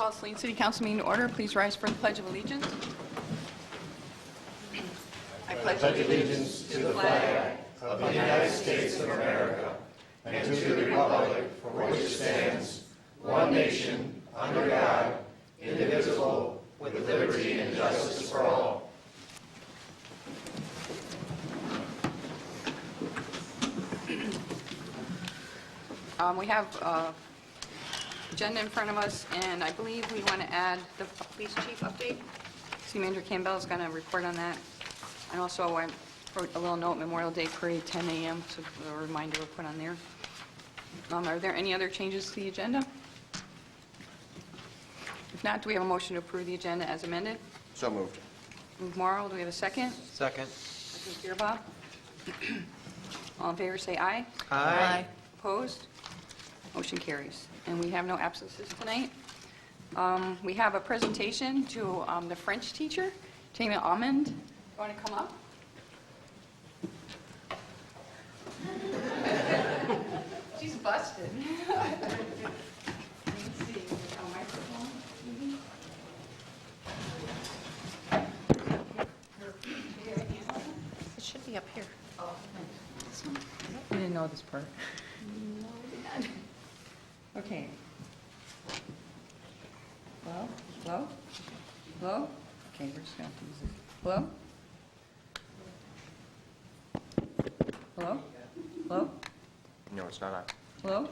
call Saline City Council meeting to order. Please rise for the Pledge of Allegiance. I pledge allegiance to the flag of the United States of America and to the republic for which it stands, one nation, under God, indivisible, with liberty and justice for all. We have agenda in front of us, and I believe we want to add the police chief update. City Manager Campbell is going to report on that. And also, I wrote a little note, Memorial Day Parade, 10 a.m., so a reminder we'll put on there. Are there any other changes to the agenda? If not, do we have a motion to approve the agenda as amended? So moved. Morrow, do we have a second? Second. Second, Beerbaugh. All in favor, say aye. Aye. Opposed? Motion carries. And we have no absences tonight. We have a presentation to the French teacher, Tammy Almond. You want to come up? She's busted. Let me see. A microphone, maybe? It should be up here. Oh, I didn't know this part. No, I did not. Okay. Hello? Hello? Hello? Okay, we're just going to have to use this. Hello? Hello? Hello? No, it's not on. Hello?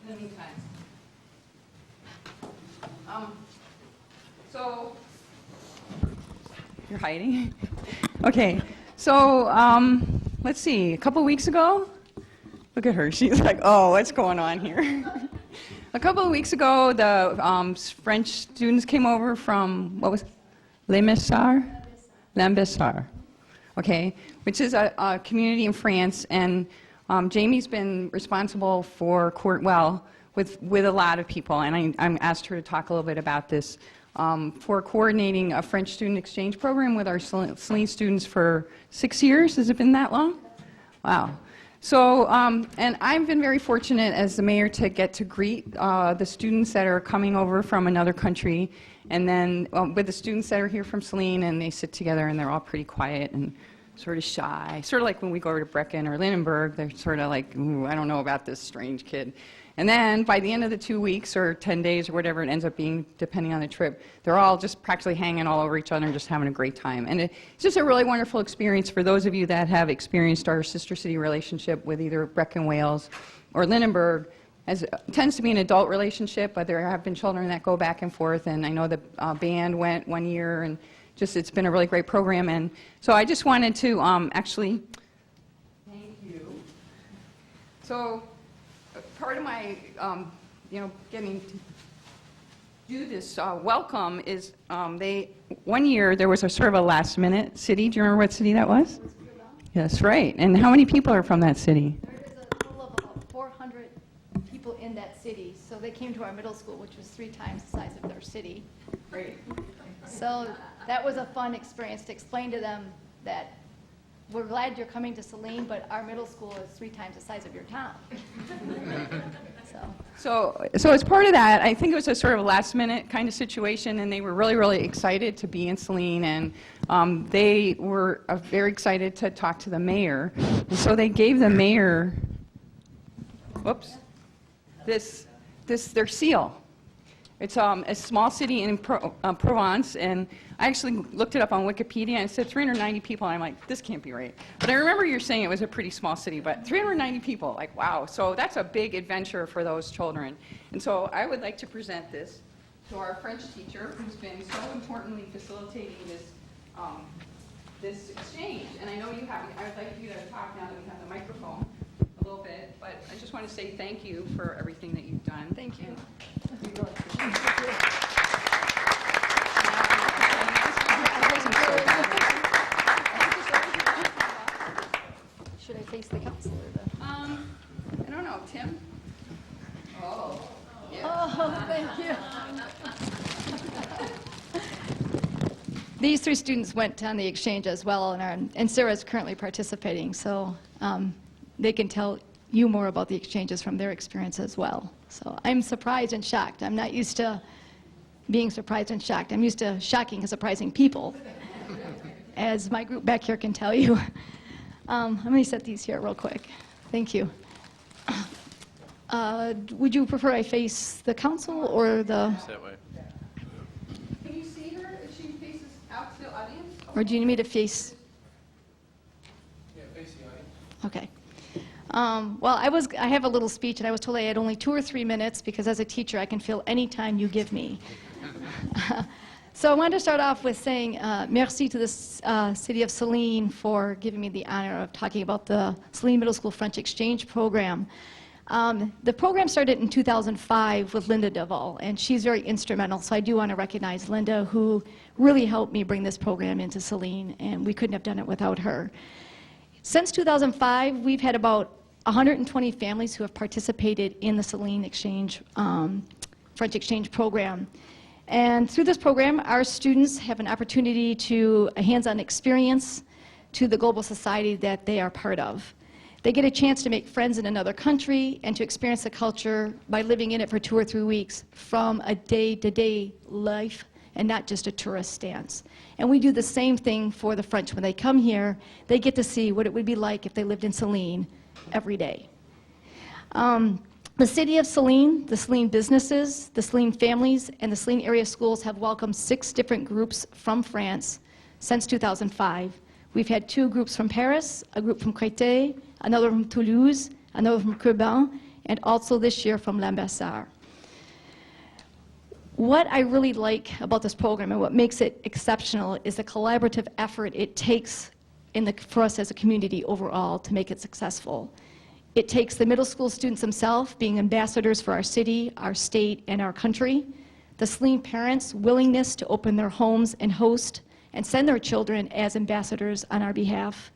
In the meantime. So, you're hiding? Okay, so, let's see, a couple weeks ago, look at her, she's like, oh, what's going on here? A couple of weeks ago, the French students came over from, what was it? Lambessar, okay, which is a community in France, and Jamie's been responsible for with a lot of people, and I asked her to talk a little bit about this, for coordinating a French student exchange program with our Saline students for 6 years. Has it been that long? Wow. So, and I've been very fortunate as the mayor to get to greet the students that are coming over from another country, and then with the students that are here from Saline, and they sit together and they're all pretty quiet and sort of shy. Sort of like when we go over to Brecken or Lindenberg, they're sort of like, ooh, I don't know about this strange kid. And then by the end of the 2 weeks or 10 days or whatever it ends up being, depending on the trip, they're all just practically hanging all over each other and just having a great time. And it's just a really wonderful experience for those of you that have experienced our sister city relationship with either Brecken, Wales or Lindenberg. It tends to be an adult relationship, but there have been children that go back and forth. And I know the band went 1 year, and just it's been a really great program. And so I just wanted to actually thank you. So part of my, getting to do this welcome is 1 year there was a sort of a last minute city. Do you remember what city that was? Yes, right. And how many people are from that city? There is a total of about 400 people in that city. So they came to our middle school, which was 3 times the size of their city. Great. So that was a fun experience to explain to them that we're glad you're coming to Saline, but our middle school is 3 times the size of your town. So as part of that, I think it was a sort of a last-minute kind of situation, and they were really, really excited to be in Saline, and they were very excited to talk to the mayor. And so they gave the mayor, their seal. It's a small city in Provence, and I actually looked it up on Wikipedia, and it said 390 people, and I'm like, this can't be right. But I remember you saying it was a pretty small city, but 390 people, like, wow. So that's a big adventure for those children. And so I would like to present this to our French teacher, who's been so importantly facilitating this exchange. And I know you have, I would like you to talk now that we have the microphone a little bit, but I just want to say thank you for everything that you've done. Thank you. Should I face the counselor? I don't know, Tim? Oh, yeah. Oh, thank you. These 3 students went on the exchange as well, and Sarah's currently participating, so they can tell you more about the exchanges from their experience as well. So I'm surprised and shocked. I'm not used to being surprised and shocked. I'm used to shocking and surprising people, as my group back here can tell you. Let me set these here real quick. Thank you. Would you prefer I face the council or the, That way. Can you see her if she faces out to the audience? or do you need me to face? Yeah, face the audience. Okay. Well, I have a little speech, and I was told I had only 2 or 3 minutes, because as a teacher, I can fill any time you give me. So I wanted to start off with saying merci to the city of Saline for giving me the honor of talking about the Saline Middle School French Exchange Program. The program started in 2005 with Linda Deval, and she's very instrumental, so I do want to recognize Linda, who really helped me bring this program into Saline, and we couldn't have done it without her. Since 2005, we've had about 120 families who have participated in the Saline Exchange, French Exchange Program. And through this program, our students have an opportunity to a hands-on experience to the global society that they are part of. They get a chance to make friends in another country and to experience the culture by living in it for 2 or 3 weeks from a day-to-day life and not just a tourist stance. And we do the same thing for the French. When they come here, they get to see what it would be like if they lived in Saline every day. The city of Saline, the Saline businesses, the Saline families, and the Saline area schools have welcomed 6 different groups from France since 2005. We've had 2 groups from Paris, a group from Créteil, another from Toulouse, another from Quebec, and also this year from Lambersart. What I really like about this program and what makes it exceptional is the collaborative effort it takes for us as a community overall to make it successful. It takes the middle school students themselves being ambassadors for our city, our state, and our country, the Saline parents' willingness to open their homes and host and send their children as ambassadors on our behalf,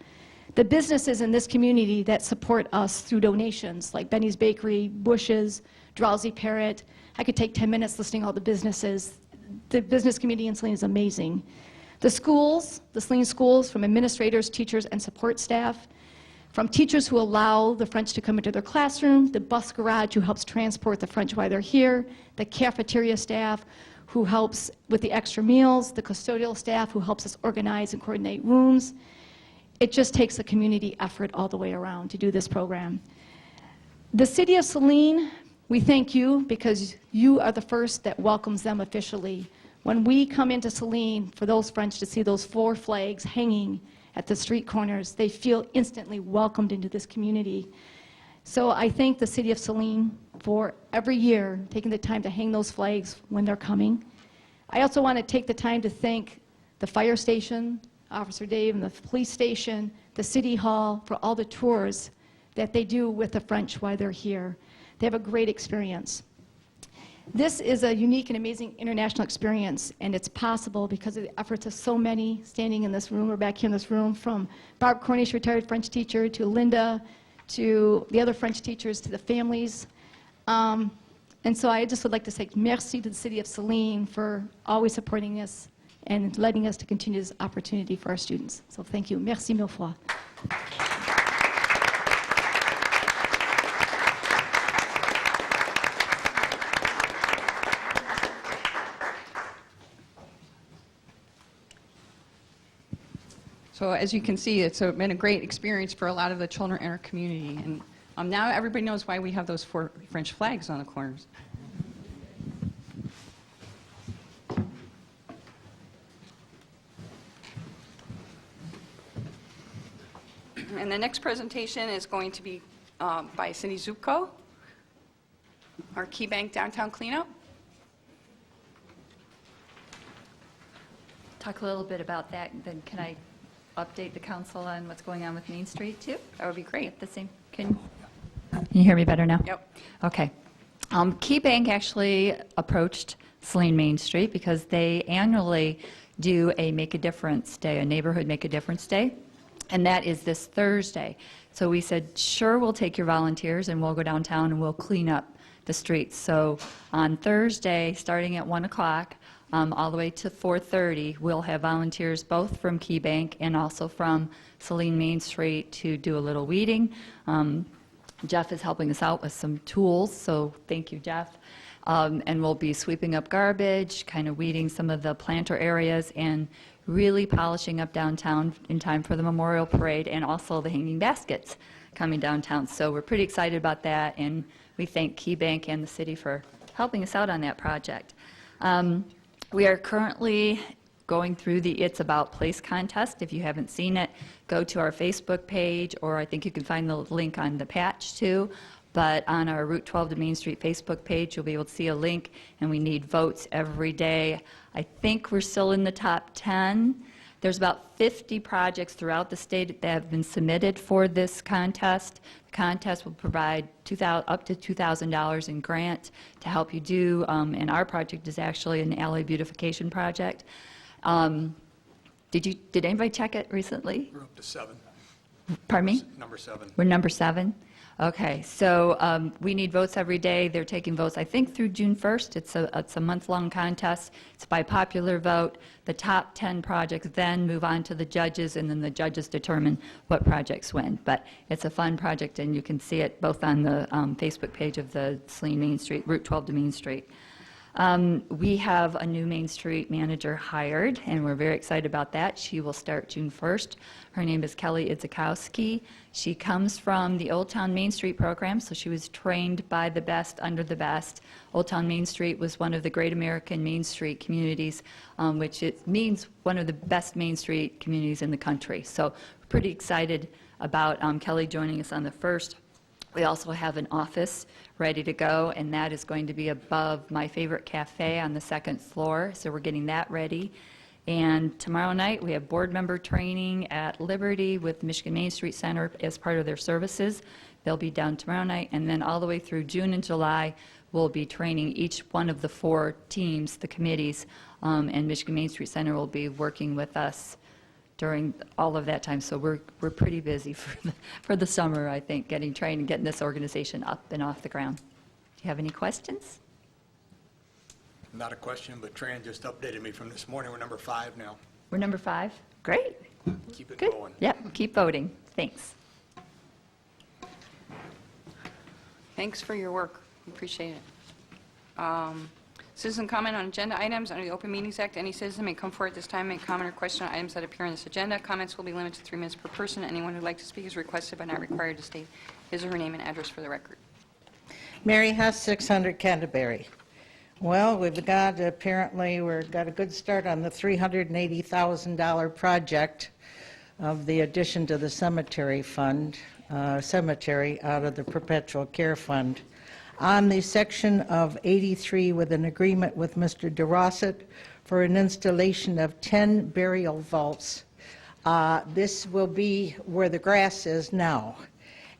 the businesses in this community that support us through donations like Benny's Bakery, Bush's, Drowsy Parrot. I could take 10 minutes listing all the businesses. The business community in Saline is amazing. The schools, the Saline schools, from administrators, teachers, and support staff, from teachers who allow the French to come into their classroom, the bus garage who helps transport the French while they're here, the cafeteria staff who helps with the extra meals, the custodial staff who helps us organize and coordinate rooms. It just takes a community effort all the way around to do this program. The city of Saline, we thank you because you are the first that welcomes them officially. When we come into Saline, for those French to see those 4 flags hanging at the street corners, they feel instantly welcomed into this community. So I thank the city of Saline for every year taking the time to hang those flags when they're coming. I also want to take the time to thank the fire station, Officer Dave, and the police station, the city hall, for all the tours that they do with the French while they're here. They have a great experience. This is a unique and amazing international experience, and it's possible because of the efforts of so many standing in this room or back here in this room, from Barb Cornish, retired French teacher, to Linda, to the other French teachers, to the families. And so I just would like to say merci to the city of Saline for always supporting us and letting us to continue this opportunity for our students. So thank you. Merci mille fois. So as you can see, it's been a great experience for a lot of the children in our community. And now everybody knows why we have those 4 French flags on the corners. And the next presentation is going to be by Cindy Zupko, our Key Bank Downtown Cleanup. Talk a little bit about that, then can I update the council on what's going on with Main Street too? That would be great. The same, can you hear me better now? Yep. Okay. Key Bank actually approached Saline Main Street because they annually do a Make a Difference Day, a neighborhood Make a Difference Day, and that is this Thursday. So we said, sure, we'll take your volunteers and we'll go downtown and we'll clean up the streets. So on Thursday, starting at 1 o'clock, all the way to 4:30, we'll have volunteers both from Key Bank and also from Saline Main Street to do a little weeding. Jeff is helping us out with some tools, so thank you, Jeff. And we'll be sweeping up garbage, kind of weeding some of the planter areas, and really polishing up downtown in time for the Memorial Parade and also the hanging baskets coming downtown. So we're pretty excited about that, and we thank KeyBank and the city for helping us out on that project. We are currently going through the It's About Place contest. If you haven't seen it, go to our Facebook page, or I think you can find the link on the patch too. But on our Route 12 to Main Street Facebook page, you'll be able to see a link, and we need votes every day. I think we're still in the top 10. There's about 50 projects throughout the state that have been submitted for this contest. The contest will provide up to $2,000 in grant to help you do, and our project is actually an alley beautification project. Did anybody check it recently? We're up to 7. Pardon me? Number 7. We're number 7? Okay, so we need votes every day. They're taking votes, I think, through June 1st. It's a month-long contest. It's by popular vote. The top 10 projects then move on to the judges, and then the judges determine what projects win. But it's a fun project, and you can see it both on the Facebook page of the Saline Main Street, Route 12 to Main Street. We have a new Main Street manager hired, and we're very excited about that. She will start June 1st. Her name is Kelly Idzikowski. She comes from the Old Town Main Street program, so she was trained by the best under the best. Old Town Main Street was one of the great American Main Street communities, which it means one of the best Main Street communities in the country. So we're pretty excited about Kelly joining us on the 1st. We also have an office ready to go, and that is going to be above My Favorite Cafe on the 2nd floor, so we're getting that ready. And tomorrow night, we have board member training at Liberty with Michigan Main Street Center as part of their services. They'll be down tomorrow night, and then all the way through June and July, we'll be training each one of the 4 teams, the committees, and Michigan Main Street Center will be working with us during all of that time. So we're pretty busy for the summer, I think, getting trained and getting this organization up and off the ground. Do you have any questions? Not a question, but Tran just updated me from this morning. We're number 5 now. We're number 5. Great. Keep it Good. going. Yep, keep voting. Thanks. Thanks for your work. Appreciate it. Citizen comment on agenda items under the Open Meetings Act. Any citizen may come forward at this time, make comment or question on items that appear on this agenda. Comments will be limited to 3 minutes per person. Anyone who'd like to speak is requested but not required to state his or her name and address for the record. Mary Huss, 600 Canterbury. Well, we've got a good start on the $380,000 project of the addition to the cemetery out of the Perpetual Care Fund. On the section of 83 with an agreement with Mr. DeRosset for an installation of 10 burial vaults. This will be where the grass is now,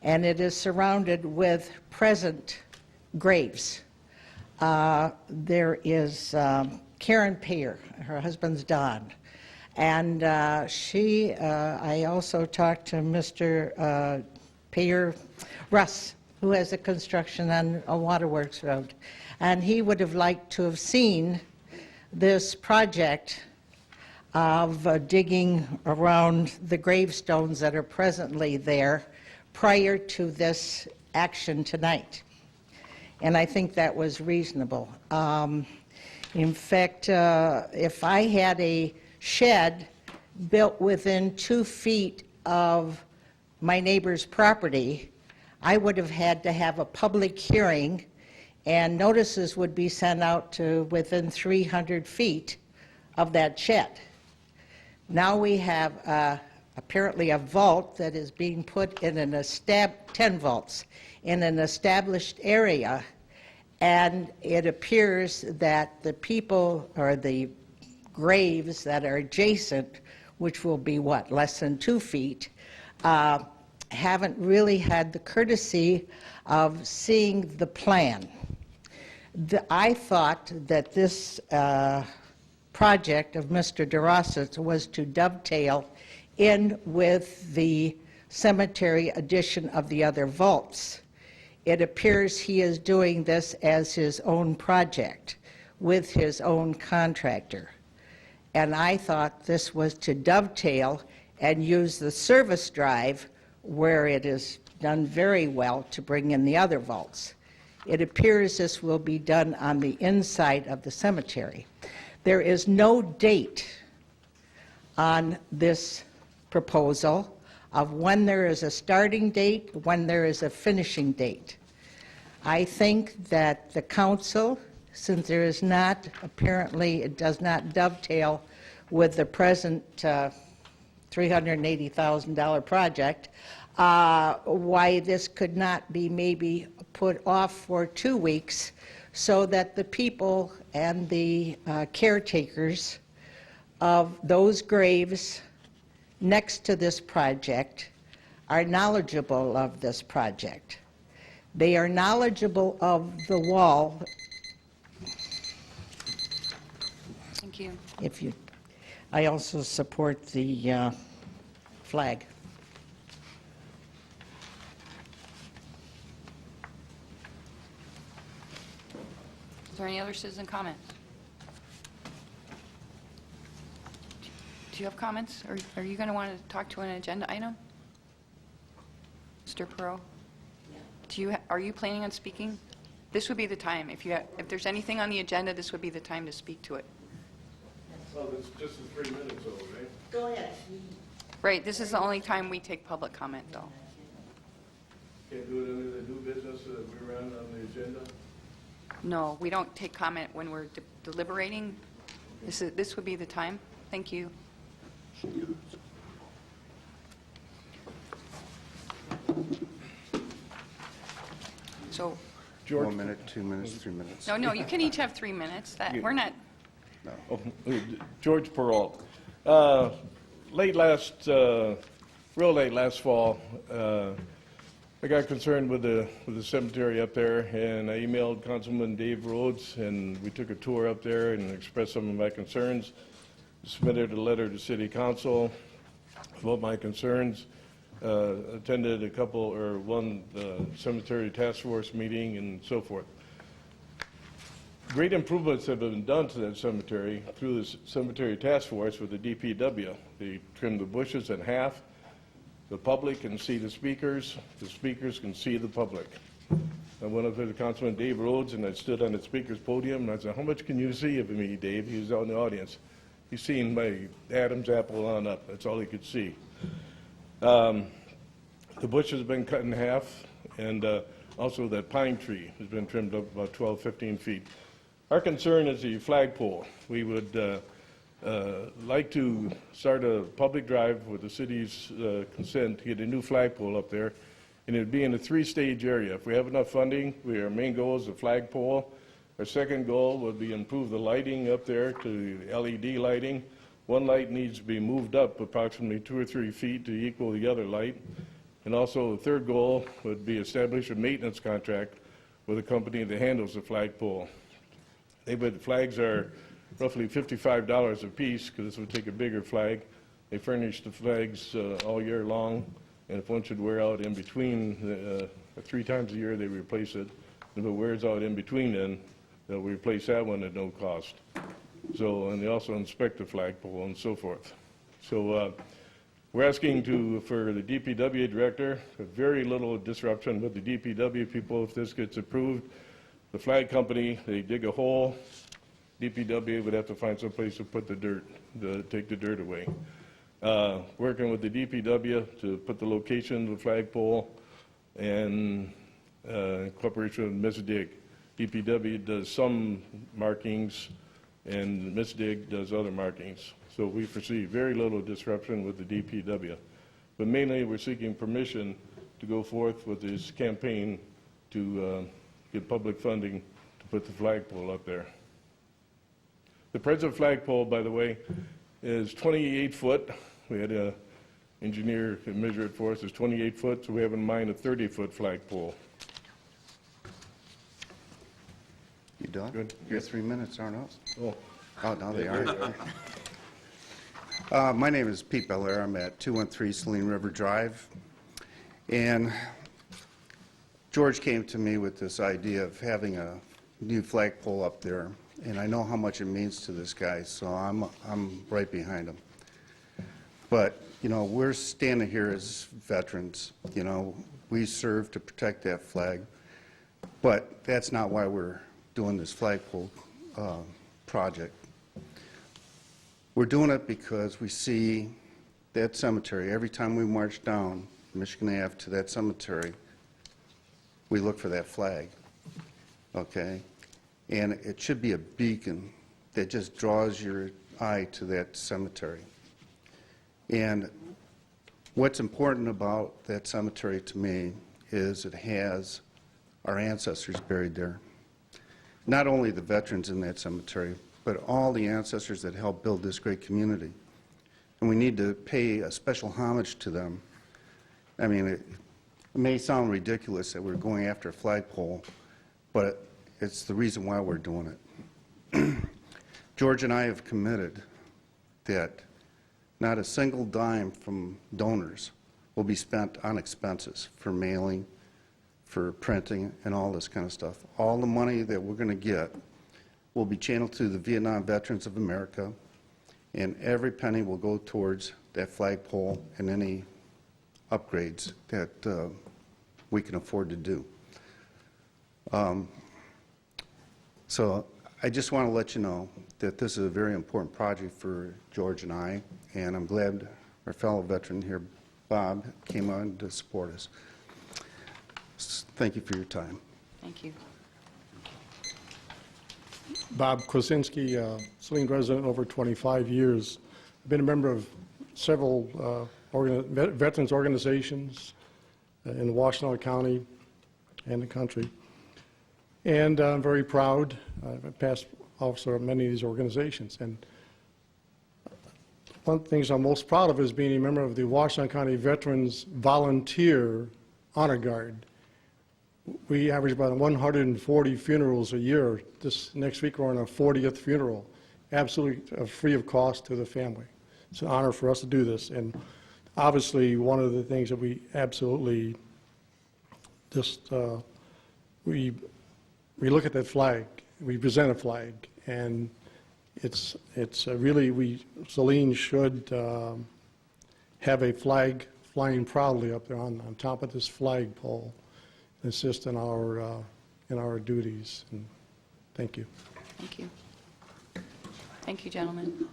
and it is surrounded with present graves. There is Karen Payer, her husband's Don, and I also talked to Mr. Payer, Russ, who has a construction on a Waterworks Road, and he would have liked to have seen this project of digging around the gravestones that are presently there prior to this action tonight. And I think that was reasonable. In fact, if I had a shed built within 2 feet of my neighbor's property, I would have had to have a public hearing, and notices would be sent out to within 300 feet of that shed. Now we have apparently a vault that is being put in 10 vaults in an established area, and it appears that the people or the graves that are adjacent, which will be less than 2 feet, haven't really had the courtesy of seeing the plan. I thought that this project of Mr. DeRosset's was to dovetail in with the cemetery addition of the other vaults. It appears he is doing this as his own project with his own contractor. And I thought this was to dovetail and use the service drive where it is done very well to bring in the other vaults. It appears this will be done on the inside of the cemetery. There is no date on this proposal of when there is a starting date, when there is a finishing date. I think that the council, since there is not, apparently it does not dovetail with the present $380,000 project, why this could not be maybe put off for 2 weeks so that the people and the caretakers of those graves next to this project are knowledgeable of this project. They are knowledgeable of the wall. Thank you. I also support the flag. Is there any other citizen comments? Do you have comments? Or are you going to want to talk to an agenda item? Mr. Perot? Are you planning on speaking? This would be the time. If there's anything on the agenda, this would be the time to speak to it. Well, it's just the 3 minutes over, right? Go ahead. Right, this is the only time we take public comment, though. Can't do it under the new business that we're on the agenda? No, we don't take comment when we're deliberating. This would be the time. Thank you. So, George? 1 minute, 2 minutes, 3 minutes. no, you can each have 3 minutes. We're not, George Peralt. Real late last fall, I got concerned with the cemetery up there, and I emailed Councilman Dave Rhodes, and we took a tour up there and expressed some of my concerns. Submitted a letter to City Council about my concerns. Attended one cemetery task force meeting and so forth. Great improvements have been done to that cemetery through the cemetery task force with the DPW. They trimmed the bushes in half. The public can see the speakers can see the public. I went up to the Councilman Dave Rhodes and I stood on the speaker's podium and I said, "How much can you see of me, Dave?" He was out in the audience. He's seen my Adam's apple on up. That's all he could see. The bush has been cut in half, and also that pine tree has been trimmed up about 12, 15 feet. Our concern is the flagpole. We would like to start a public drive with the city's consent to get a new flagpole up there, and it would be in a 3-stage area. If we have enough funding, our main goal is the flagpole. Our second goal would be improve the lighting up there to LED lighting. One light needs to be moved up approximately 2 or 3 feet to equal the other light. And also the third goal would be establish a maintenance contract with a company that handles the flagpole. The flags are roughly $55 a piece because this would take a bigger flag. They furnish the flags all year long, and if one should wear out in between, 3 times a year they replace it. If it wears out in between, then they'll replace that one at no cost. So, and they also inspect the flagpole and so forth. So we're asking for the DPW director, very little disruption with the DPW people if this gets approved. The flag company, they dig a hole. DPW would have to find some place to put the dirt, take the dirt away. Working with the DPW to put the location of the flagpole and in cooperation with Ms. Dig. DPW does some markings and Ms. Dig does other markings. So we foresee very little disruption with the DPW. But mainly we're seeking permission to go forth with this campaign to get public funding to put the flagpole up there. The present flagpole, by the way, is 28 foot. We had an engineer measure it for us. It's 28 foot, so we have in mind a 30-foot flagpole. You done? Good. Your 3 minutes aren't up? Oh, Oh, no, they aren't. My name is Pete Belair. I'm at 213 Saline River Drive. And George came to me with this idea of having a new flagpole up there. And I know how much it means to this guy, so I'm right behind him. But you know, we're standing here as veterans, you know, we serve to protect that flag, but that's not why we're doing this flagpole project. We're doing it because we see that cemetery. Every time we march down Michigan Ave to that cemetery, we look for that flag, okay? And it should be a beacon that just draws your eye to that cemetery. And what's important about that cemetery to me is it has our ancestors buried there. Not only the veterans in that cemetery, but all the ancestors that helped build this great community. And we need to pay a special homage to them. I mean, it may sound ridiculous that we're going after a flagpole, but it's the reason why we're doing it. George and I have committed that not a single dime from donors will be spent on expenses for mailing, for printing, and all this kind of stuff. All the money that we're going to get will be channeled to the Vietnam Veterans of America, and every penny will go towards that flagpole and any upgrades that we can afford to do. So I just want to let you know that this is a very important project for George and I, and I'm glad our fellow veteran here, Bob, came on to support us. Thank you for your time. Thank you. Bob Kwasinski, Saline resident over 25 years. I've been a member of several veterans organizations in Washtenaw County and the country. And I'm very proud. I'm a past officer of many of these organizations. And one of the things I'm most proud of is being a member of the Washtenaw County Veterans Volunteer Honor Guard. We average about 140 funerals a year. This next week we're on our 40th funeral, absolutely free of cost to the family. It's an honor for us to do this. And obviously one of the things that we absolutely just, we look at that flag, we present a flag, and it's really, Saline should have a flag flying proudly up there on top of this flagpole, assist in our duties. And thank you. Thank you. Thank you, gentlemen.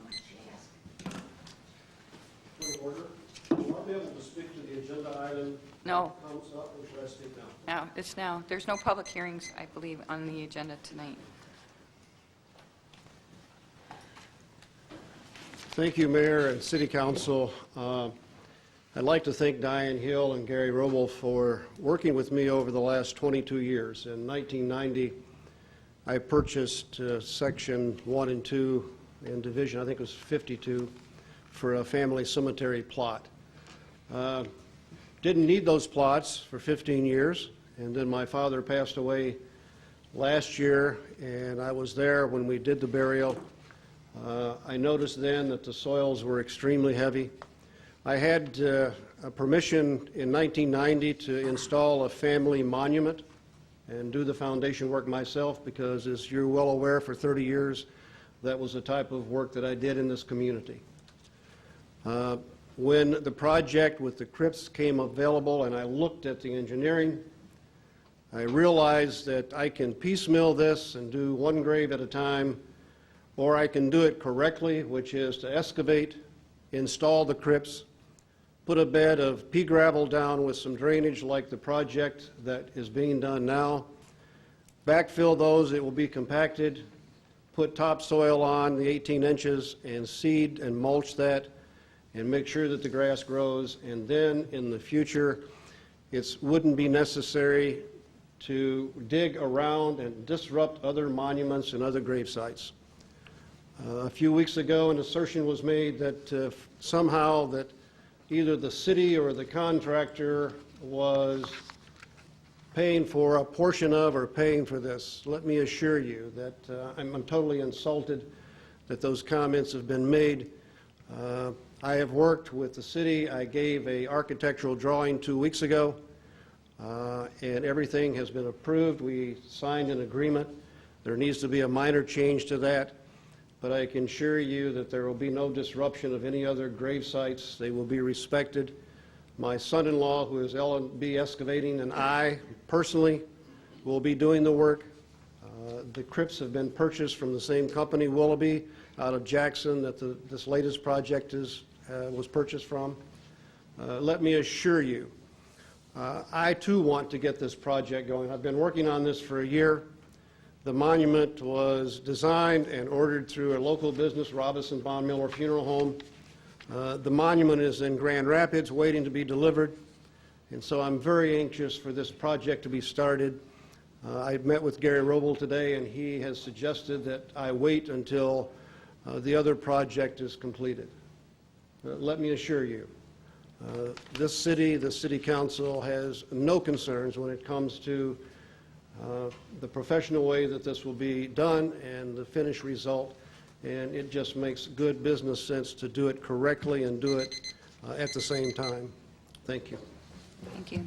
Point of order. Will I be able to speak to the agenda item? No, Comes up, or should I speak now? no, it's now. There's no public hearings, I believe, on the agenda tonight. Thank you, Mayor and City Council. I'd like to thank Diane Hill and Gary Roble for working with me over the last 22 years. In 1990, I purchased Section 1 and 2 in Division, I think it was 52, for a family cemetery plot. Didn't need those plots for 15 years, and then my father passed away last year, and I was there when we did the burial. I noticed then that the soils were extremely heavy. I had a permission in 1990 to install a family monument and do the foundation work myself because, as you're well aware, for 30 years, that was the type of work that I did in this community. When the project with the crypts came available and I looked at the engineering, I realized that I can piecemeal this and do one grave at a time, or I can do it correctly, which is to excavate, install the crypts, put a bed of pea gravel down with some drainage like the project that is being done now, backfill those, it will be compacted, put topsoil on the 18 inches and seed and mulch that and make sure that the grass grows, and then in the future it wouldn't be necessary to dig around and disrupt other monuments and other grave sites. A few weeks ago an assertion was made that somehow that either the city or the contractor was paying for a portion of or paying for this. Let me assure you that I'm totally insulted that those comments have been made. I have worked with the city. I gave an architectural drawing 2 weeks ago, and everything has been approved. We signed an agreement. There needs to be a minor change to that. but I can assure you that there will be no disruption of any other grave sites. They will be respected. My son-in-law, who is L&B Excavating, and I personally will be doing the work. The crypts have been purchased from the same company, Willoughby, out of Jackson, that this latest project was purchased from. Let me assure you, I too want to get this project going. I've been working on this for a year. The monument was designed and ordered through a local business, Robinson Bond Miller Funeral Home. The monument is in Grand Rapids waiting to be delivered, and so I'm very anxious for this project to be started. I met with Gary Roble today, and he has suggested that I wait until the other project is completed. Let me assure you, the city council has no concerns when it comes to the professional way that this will be done and the finished result, and it just makes good business sense to do it correctly and do it at the same time. Thank you. Thank you.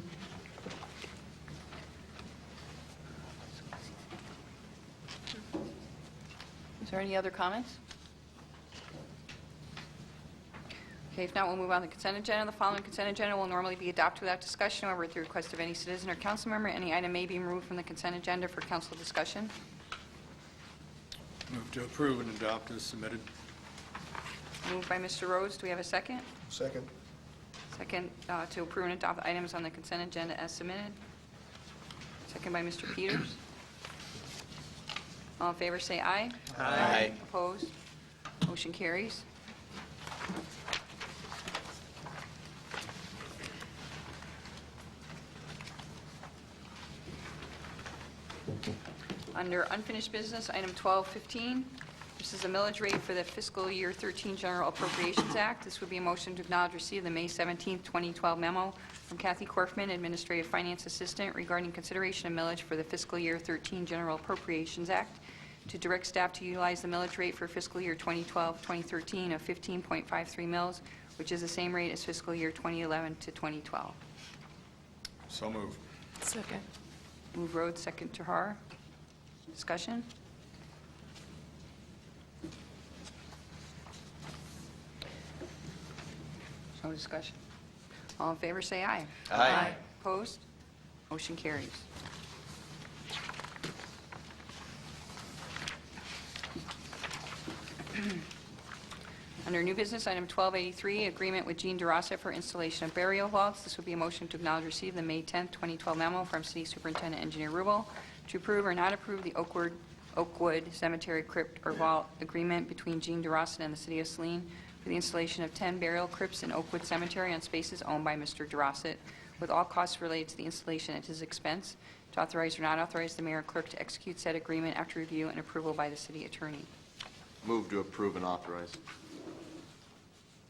Is there any other comments? Okay, if not, we'll move on to the consent agenda. The following consent agenda will normally be adopted without discussion. However, at the request of any citizen or council member, any item may be removed from the consent agenda for council discussion. Move to approve and adopt as submitted. Moved by Mr. Rhodes. Do we have a second? Second. Second to approve and adopt items on the consent agenda as submitted. Second by Mr. Peters. All in favor, say aye. Aye. Opposed? Motion carries. Under unfinished business, item 1215, this is a millage rate for the fiscal year 13 General Appropriations Act. This would be a motion to acknowledge receipt of the May 17, 2012 memo from Kathy Korfman, Administrative Finance Assistant, regarding consideration of millage for the fiscal year 13 General Appropriations Act, to direct staff to utilize the millage rate for fiscal year 2012-2013 of 15.53 mils, which is the same rate as fiscal year 2011 to 2012. So moved. Second. Move Rhodes, second Tahar. Discussion? No discussion. All in favor, say aye. Aye. Opposed? Motion carries. Under new business, item 1283, agreement with Jean DeRossa for installation of burial vaults. This would be a motion to acknowledge receipt of the May 10, 2012 memo from City Superintendent Engineer Rubel to approve or not approve the Oakwood Cemetery Crypt or Vault agreement between Jean DeRossa and the City of Saline for the installation of 10 burial crypts in Oakwood Cemetery on spaces owned by Mr. DeRossa, with all costs related to the installation at his expense, to authorize or not authorize the mayor and clerk to execute said agreement after review and approval by the city attorney. Move to approve and authorize.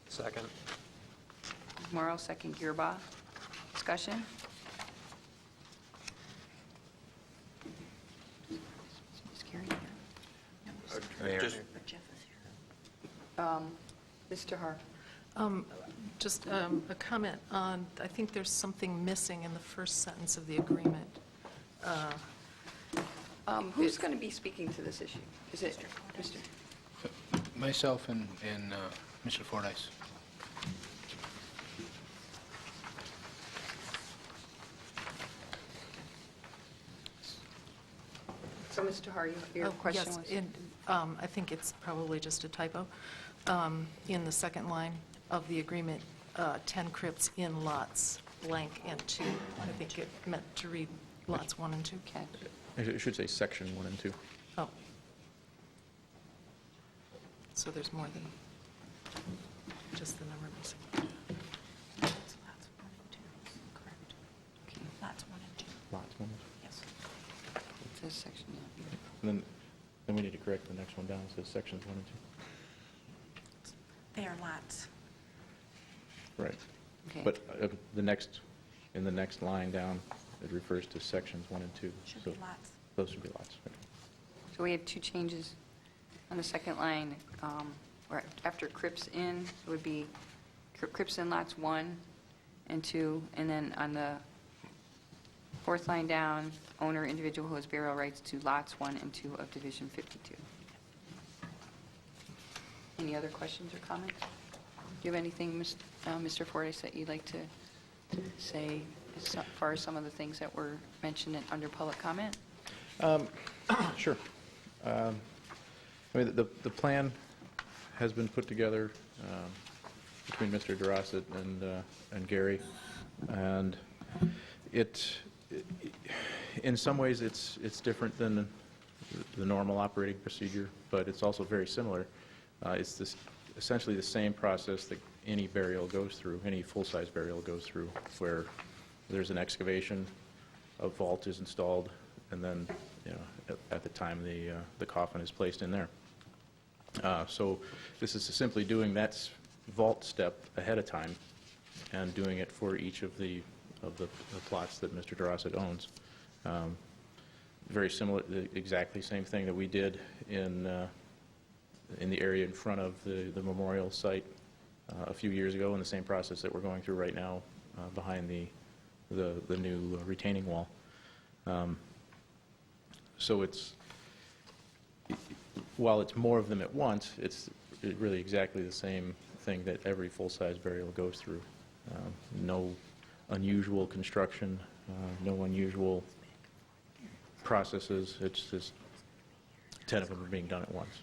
Second. Morrow, second Gearba. Discussion? Is Gary here? Mayor. Mr. Har. Just a comment on, I think there's something missing in the first sentence of the agreement. Who's going to be speaking to this issue? Is it Mr.? Myself and Mr. Fordyce. So, Mr. Har, your question was? Yes, I think it's probably just a typo. In the second line of the agreement, 10 crypts in lots blank and 2. I think it meant to read lots 1 and 2. Okay. It should say section 1 and 2. Oh. So there's more than just the number missing. Lots 1. Yes. It says section, yeah. And then we need to correct the next one down. It says sections 1 and They are lots. 2. Right. Okay. But in the next line down, it refers to sections 1 and 2. Should So be lots. those should be lots. Okay. So we have two changes on the second line. Where after crypts in, it would be crypts in lots 1 and 2, and then on the fourth line down, owner, individual who has burial rights to lots 1 and 2 of Division 52. Any other questions or comments? Do you have anything, Mr. Fordyce, that you'd like to say as far as some of the things that were mentioned under public comment? Sure. I mean, the plan has been put together between Mr. DeRosset and Gary, and in some ways it's different than the normal operating procedure, but it's also very similar. It's essentially the same process that any burial goes through, any full-size burial goes through, where there's an excavation, a vault is installed, and then, at the time the coffin is placed in there. So this is simply doing that vault step ahead of time and doing it for each of the plots that Mr. DeRosset owns. Very similar, exactly same thing that we did in the area in front of the memorial site a few years ago, and the same process that we're going through right now behind the new retaining wall. So while it's more of them at once, it's really exactly the same thing that every full-size burial goes through. No unusual construction, no unusual processes. It's just 10 of them are being done at once.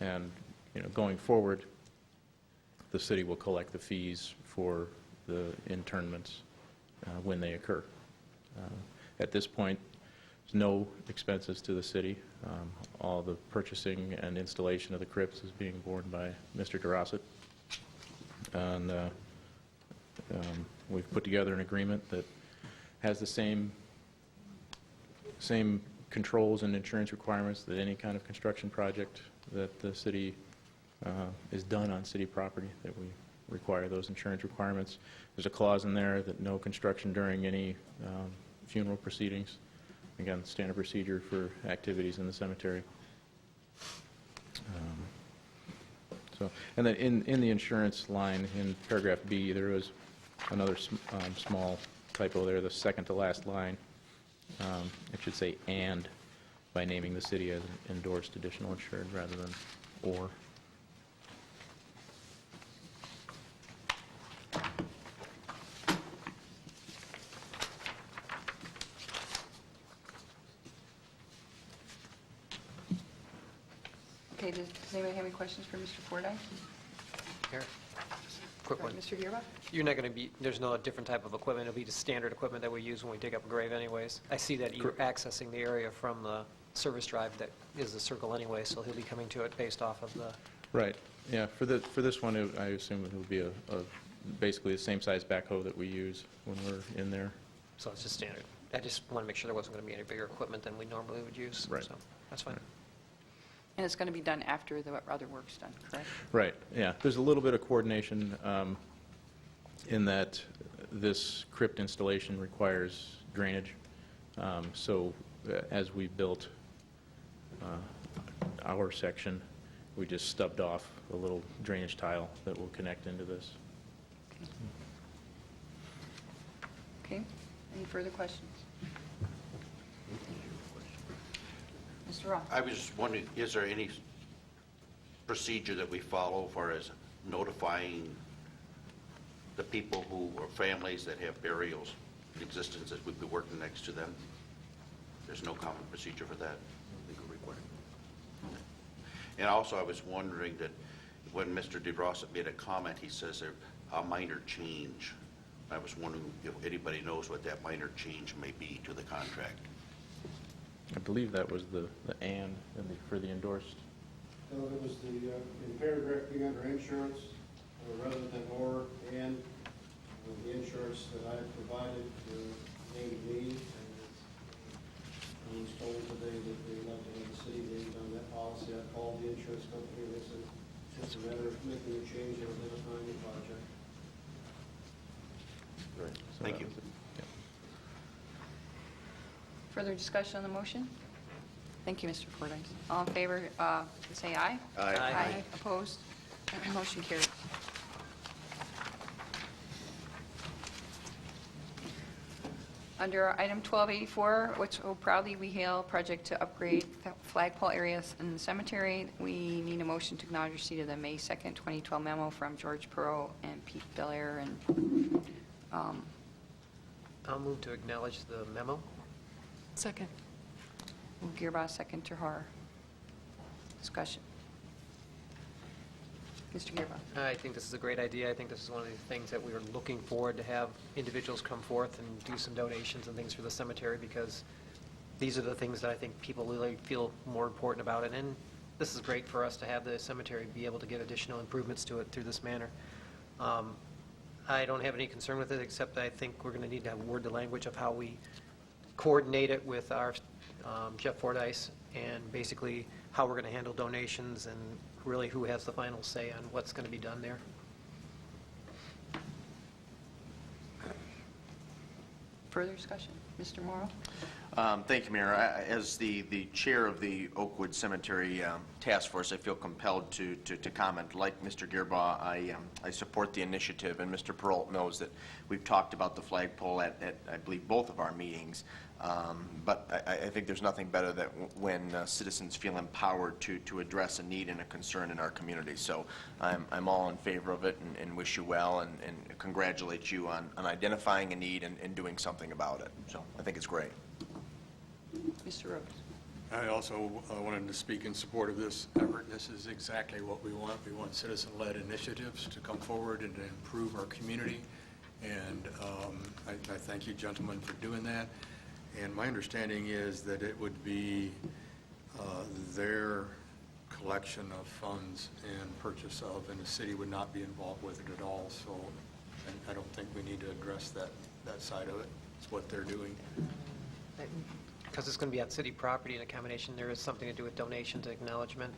And going forward, the city will collect the fees for the internments when they occur. At this point, there's no expenses to the city. All the purchasing and installation of the crypts is being borne by Mr. DeRosset. And we've put together an agreement that has the same controls and insurance requirements that any kind of construction project that the city is done on city property, that we require those insurance requirements. There's a clause in there that no construction during any funeral proceedings. Again, standard procedure for activities in the cemetery. And then in the insurance line, in paragraph B, there was another small typo there, the second to last line. It should say "and" by naming the city as an endorsed additional insured rather than "or." Okay, does anybody have any questions for Mr. Fordyce? Here, quick one. Mr. Gearba? You're not going to be, there's no different type of equipment, it'll be the standard equipment that we use when we dig up a grave anyways. I see that you're accessing the area from the service drive that is the circle anyway, so he'll be coming to it based off of the... Right, yeah, for this one, I assume it will be basically the same size backhoe that we use when we're in there. So it's just standard. I just want to make sure there wasn't going to be any bigger equipment than we normally would use. Right. So that's fine. And it's going to be done after the other work's done, correct? Right, yeah. There's a little bit of coordination in that this crypt installation requires drainage. So as we built our section, we just stubbed off a little drainage tile that will connect into this. Okay, any further questions? Mr. Roth? I was just wondering, is there any procedure that we follow for as notifying the people who, or families that have burials in existence, that we'd be working next to them? There's no common procedure for that? Legal requirement. And also, I was wondering that when Mr. DeRosset made a comment, he says there a minor change. I was wondering if anybody knows what that minor change may be to the contract. I believe that was the "and" for the endorsed. So it was in paragraph B under insurance, rather than "or," and the insurance that I provided named me, and I was told today that they'd like to have the city named on that policy. I called the insurance company, and they said it's a matter of making a change and identifying the project. Right. So Thank you. that was it. Yeah. Further discussion on the motion? Thank you, Mr. Fordyce. All in favor, say aye. Aye. Aye. Opposed? Motion carried. Under item 1284, which will proudly we hail project to upgrade flagpole areas in the cemetery, we need a motion to acknowledge receipt of the May 2nd, 2012 memo from George Perot and Pete Belair and I'll move to acknowledge the memo. Second. Gearbox, second Tahar. Discussion. Mr. Gearbox. I think this is a great idea. I think this is one of the things that we were looking forward to have individuals come forth and do some donations and things for the cemetery, because these are the things that I think people really feel more important about. And this is great for us to have the cemetery be able to get additional improvements to it through this manner. I don't have any concern with it, except I think we're going to need to word the language of how we coordinate it with our Jeff Fordyce, and basically how we're going to handle donations and really who has the final say on what's going to be done there. Further discussion? Mr. Morrow? Thank you, Mayor. As the chair of the Oakwood Cemetery Task Force, I feel compelled to comment. Like Mr. Gearbaugh, I support the initiative, and Mr. Perot knows that we've talked about the flagpole at I believe, both of our meetings. But I think there's nothing better that when citizens feel empowered to address a need and a concern in our community. So I'm all in favor of it, and wish you well, and congratulate you on identifying a need and doing something about it. So I think it's great. Mr. Rhodes? I also wanted to speak in support of this effort. This is exactly what we want. We want citizen-led initiatives to come forward and to improve our community. And I thank you, gentlemen, for doing that. And my understanding is that it would be their collection of funds and purchase of, and the city would not be involved with it at all. So I don't think we need to address that side of it. It's what they're doing. Because it's going to be on city property and a combination, there is something to do with donations, acknowledgement,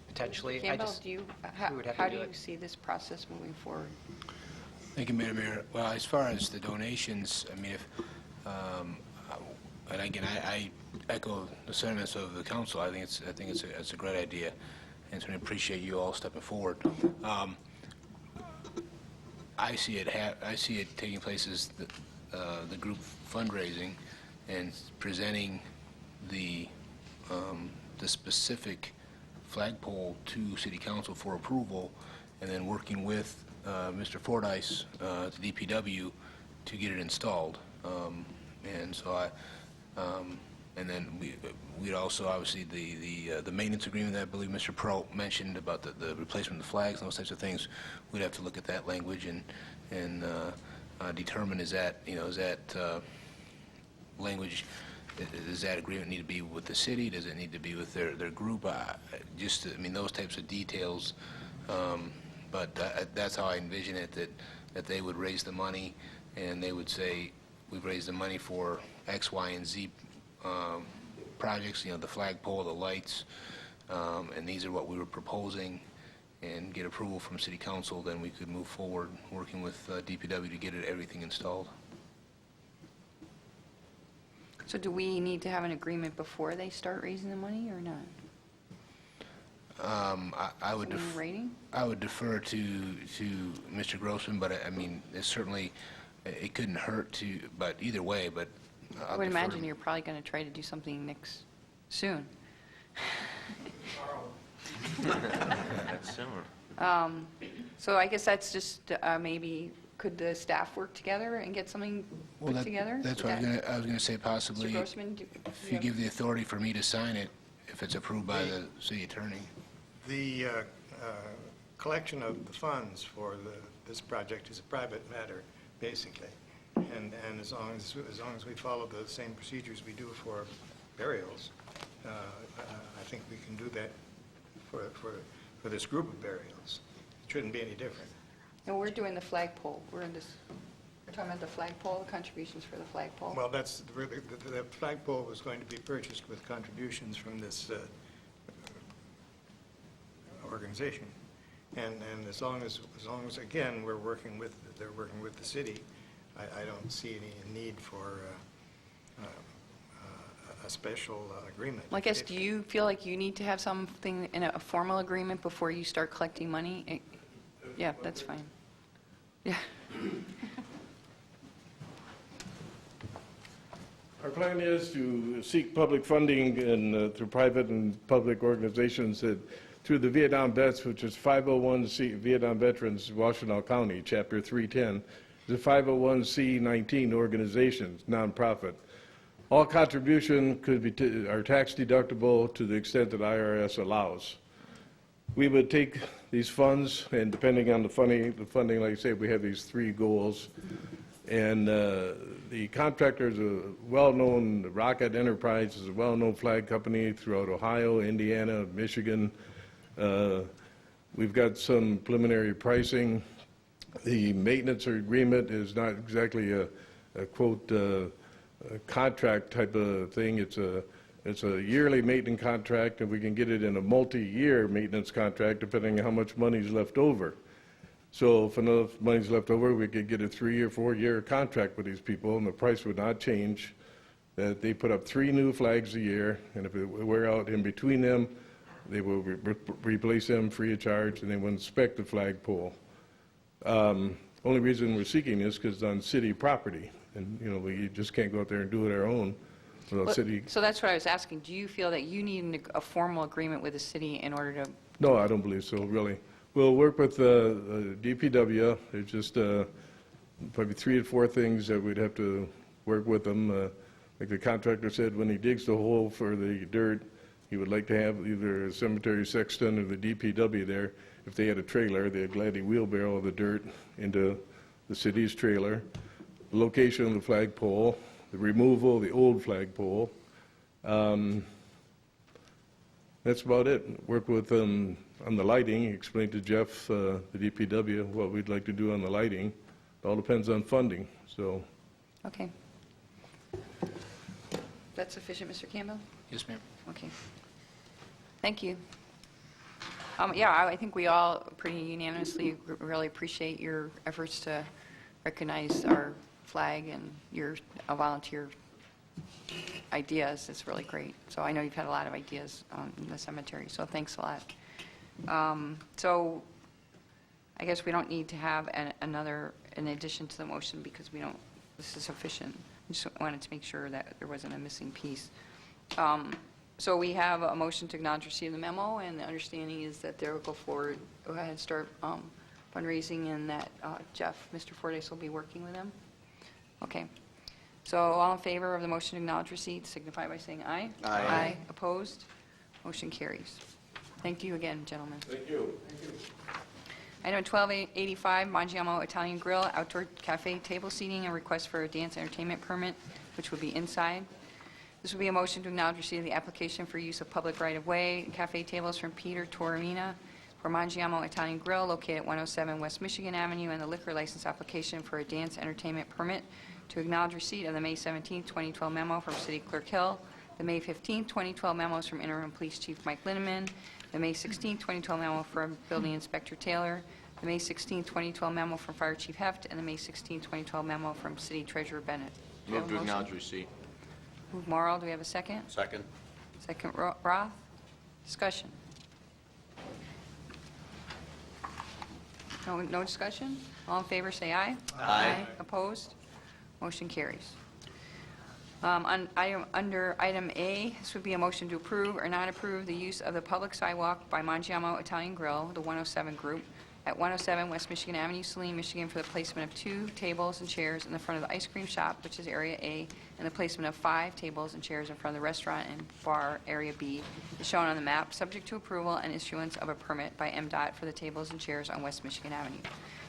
potentially. Campbell, we would have to how do do you it. see this process moving forward? Thank you, Madam Mayor. Well, as far as the donations, I mean, if, and again, I echo the sentiments of the council. I think it's a great idea, and so I appreciate you all stepping forward. I see it taking place as the group fundraising and presenting the specific flagpole to City Council for approval, and then working with Mr. Fordyce, the DPW, to get it installed. And so and then we'd also, obviously, the maintenance agreement that I believe Mr. Perot mentioned about the replacement of the flags and those types of things, we'd have to look at that language and determine is that language, does that agreement need to be with the city? Does it need to be with their group? I mean, those types of details. But that's how I envision it, that they would raise the money, and they would say, we've raised the money for X, Y, and Z projects, the flagpole, the lights, and these are what we were proposing, and get approval from City Council. Then we could move forward working with DPW to get everything installed. So do we need to have an agreement before they start raising the money or not? I would defer to Mr. Grossman, but I mean, it's certainly, it couldn't hurt to, but either way, but I would imagine you're probably going to try to do something soon. That's soon. So I guess that's just maybe, could the staff work together and get something put together? That's what I was going to say, possibly, Mr. Grossman, if you give the authority for me to sign it, if it's approved by the city attorney. The collection of the funds for this project is a private matter, basically. And as long as we follow the same procedures we do for burials, I think we can do that for this group of burials. It shouldn't be any different. No, we're doing the flagpole. We're talking about the flagpole, the contributions for the flagpole. Well, that's really, the flagpole was going to be purchased with contributions from this organization. And as long as, again, they're working with the city, I don't see any need for a special agreement. Well, I guess, do you feel like you need to have something in a formal agreement before you start collecting money? Yeah, that's fine. Yeah. Our plan is to seek public funding and through private and public organizations that through the Vietnam Vets, which is 501c Vietnam Veterans, Washtenaw County, Chapter 310, is a 501c19 organization, nonprofit. All contribution could be are tax deductible to the extent that IRS allows. We would take these funds, and depending on the funding, like I say, we have these 3 goals. And the contractor is a well-known, Rocket Enterprise is a well-known flag company throughout Ohio, Indiana, Michigan. We've got some preliminary pricing. The maintenance agreement is not exactly a quote, a contract type of thing. It's a yearly maintenance contract, and we can get it in a multi-year maintenance contract depending on how much money is left over. So if enough money's left over, we could get a 3 or 4 year contract with these people, and the price would not change. That they put up 3 new flags a year, and if it wear out in between them, they will replace them free of charge, and they will inspect the flagpole. Only reason we're seeking this because it's on city property, and we just can't go out there and do it our own without city. So that's what I was asking. Do you feel that you need a formal agreement with the city in order to? No, I don't believe so, really. We'll work with DPW. There's just probably 3 or 4 things that we'd have to work with them. Like the contractor said, when he digs the hole for the dirt, he would like to have either a cemetery sexton or the DPW there. If they had a trailer, they'd gladly wheelbarrow the dirt into the city's trailer. The location of the flagpole, the removal of the old flagpole. That's about it. Work with them on the lighting, explain to Jeff, the DPW, what we'd like to do on the lighting. It all depends on funding, so. Okay. That's sufficient, Mr. Campbell? Yes, ma'am. Okay. Thank you. Yeah, I think we all pretty unanimously really appreciate your efforts to recognize our flag and your volunteer ideas. It's really great. So I know you've had a lot of ideas in the cemetery, so thanks a lot. So I guess we don't need to have an addition to the motion because this is sufficient. I just wanted to make sure that there wasn't a missing piece. So we have a motion to acknowledge receipt of the memo, and the understanding is that they will go forward, go ahead and start fundraising, and that Mr. Fordyce will be working with them. Okay. So all in favor of the motion to acknowledge receipt signify by saying aye. Aye. Aye. Opposed? Motion carries. Thank you again, gentlemen. Thank you. Item 1285, Mangiamo Italian Grill, outdoor cafe table seating, and request for a dance entertainment permit, which would be inside. This would be a motion to acknowledge receipt of the application for use of public right-of-way cafe tables from Peter Toromina for Mangiamo Italian Grill, located at 107 West Michigan Avenue, and the liquor license application for a dance entertainment permit to acknowledge receipt of the May 17, 2012 memo from City Clerk Hill, the May 15, 2012 memos from Interim Police Chief Mike Linneman, the May 16, 2012 memo from Building Inspector Taylor, the May 16, 2012 memo from Fire Chief Heft, and the May 16, 2012 memo from City Treasurer Bennett. Do we have Move a to motion? acknowledge receipt. Move Morrow. Do we have a second? Second. Second Roth. Discussion. No discussion? All in favor, say aye. Aye. Opposed? Motion carries. Under item A, this would be a motion to approve or not approve the use of the public sidewalk by Mangiamo Italian Grill, the 107 Group, at 107 West Michigan Avenue, Saline, Michigan, for the placement of 2 tables and chairs in the front of the ice cream shop, which is Area A, and the placement of 5 tables and chairs in front of the restaurant and bar, Area B, is shown on the map, subject to approval and issuance of a permit by MDOT for the tables and chairs on West Michigan Avenue.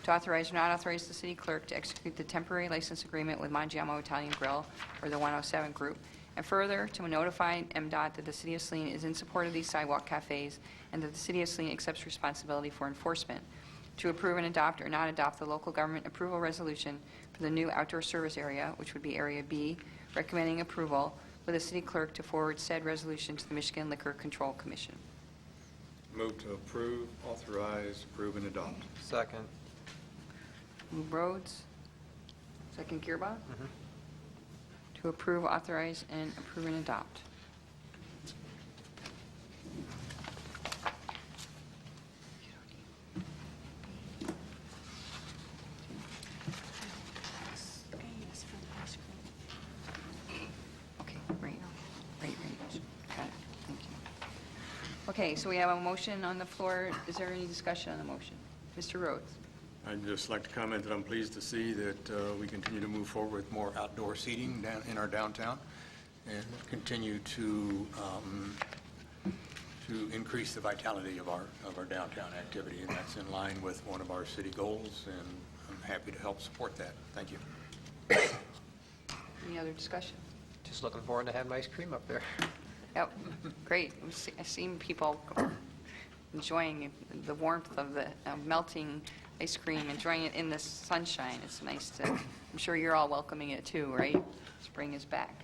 To authorize or not authorize the city clerk to execute the temporary license agreement with Mangiamo Italian Grill, or the 107 Group, and further, to notify MDOT that the City of Saline is in support of these sidewalk cafes and that the City of Saline accepts responsibility for enforcement. To approve and adopt or not adopt the local government approval resolution for the new outdoor service area, which would be Area B, recommending approval, with the city clerk to forward said resolution to the Michigan Liquor Control Commission. Move to approve, authorize, approve, and adopt. Second. Move Rhodes. Second Gearba. To approve, authorize, and approve and adopt. Okay, so we have a motion on the floor. Is there any discussion on the motion? Mr. Rhodes? I'd just like to comment that I'm pleased to see that we continue to move forward with more outdoor seating down in our downtown and continue to increase the vitality of our downtown activity, and that's in line with one of our city goals, and I'm happy to help support that. Thank you. Any other discussion? Just looking forward to having ice cream up there. Yep, great. I've seen people enjoying the warmth of the melting ice cream, enjoying it in the sunshine. It's nice to, I'm sure you're all welcoming it too, right? Spring is back.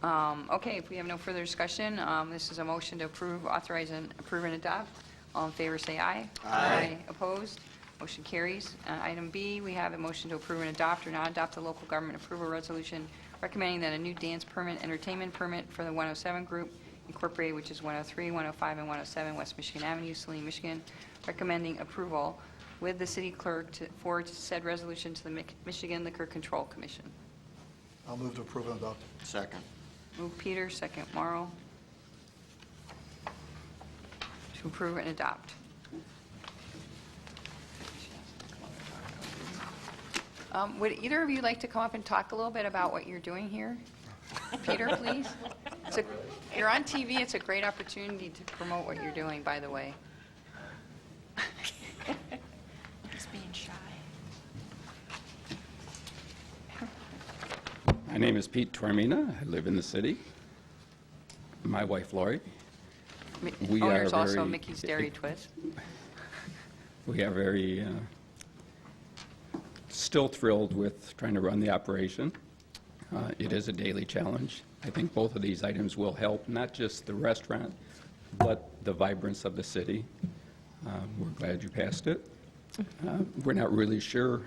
Okay, if we have no further discussion, this is a motion to approve, authorize, and approve and adopt. All in favor, say aye. Aye. Opposed? Motion carries. Item B, we have a motion to approve and adopt or not adopt the local government approval resolution recommending that a new dance permit, entertainment permit for the 107 Group Incorporated, which is 103, 105, and 107 West Michigan Avenue, Saline, Michigan, recommending approval with the city clerk to forward said resolution to the Michigan Liquor Control Commission. I'll move to approve and adopt. Second. Move Peter, second Morrow. To approve and adopt. Would either of you like to come up and talk a little bit about what you're doing here? Peter, please. You're on TV. It's a great opportunity to promote what you're doing, by the way. He's being shy. My name is Pete Tormina. I live in the city. My wife, Lori. We Owner's are also very- Mickey's Dairy Twist. We are very still thrilled with trying to run the operation. It is a daily challenge. I think both of these items will help, not just the restaurant, but the vibrance of the city. We're glad you passed it. We're not really sure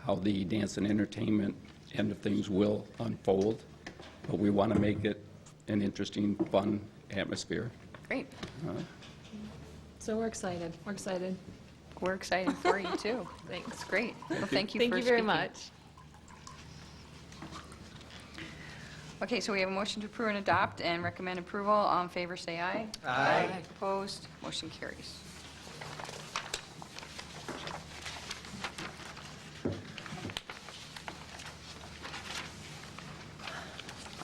how the dance and entertainment end of things will unfold, but we want to make it an interesting, fun atmosphere. Great. So we're excited. We're excited. We're excited for you, too. Thanks. It's great. Well, thank you Thank for you very speaking. much. Okay, so we have a motion to approve and adopt and recommend approval. All in favor, say aye. Aye. Opposed? Motion carries.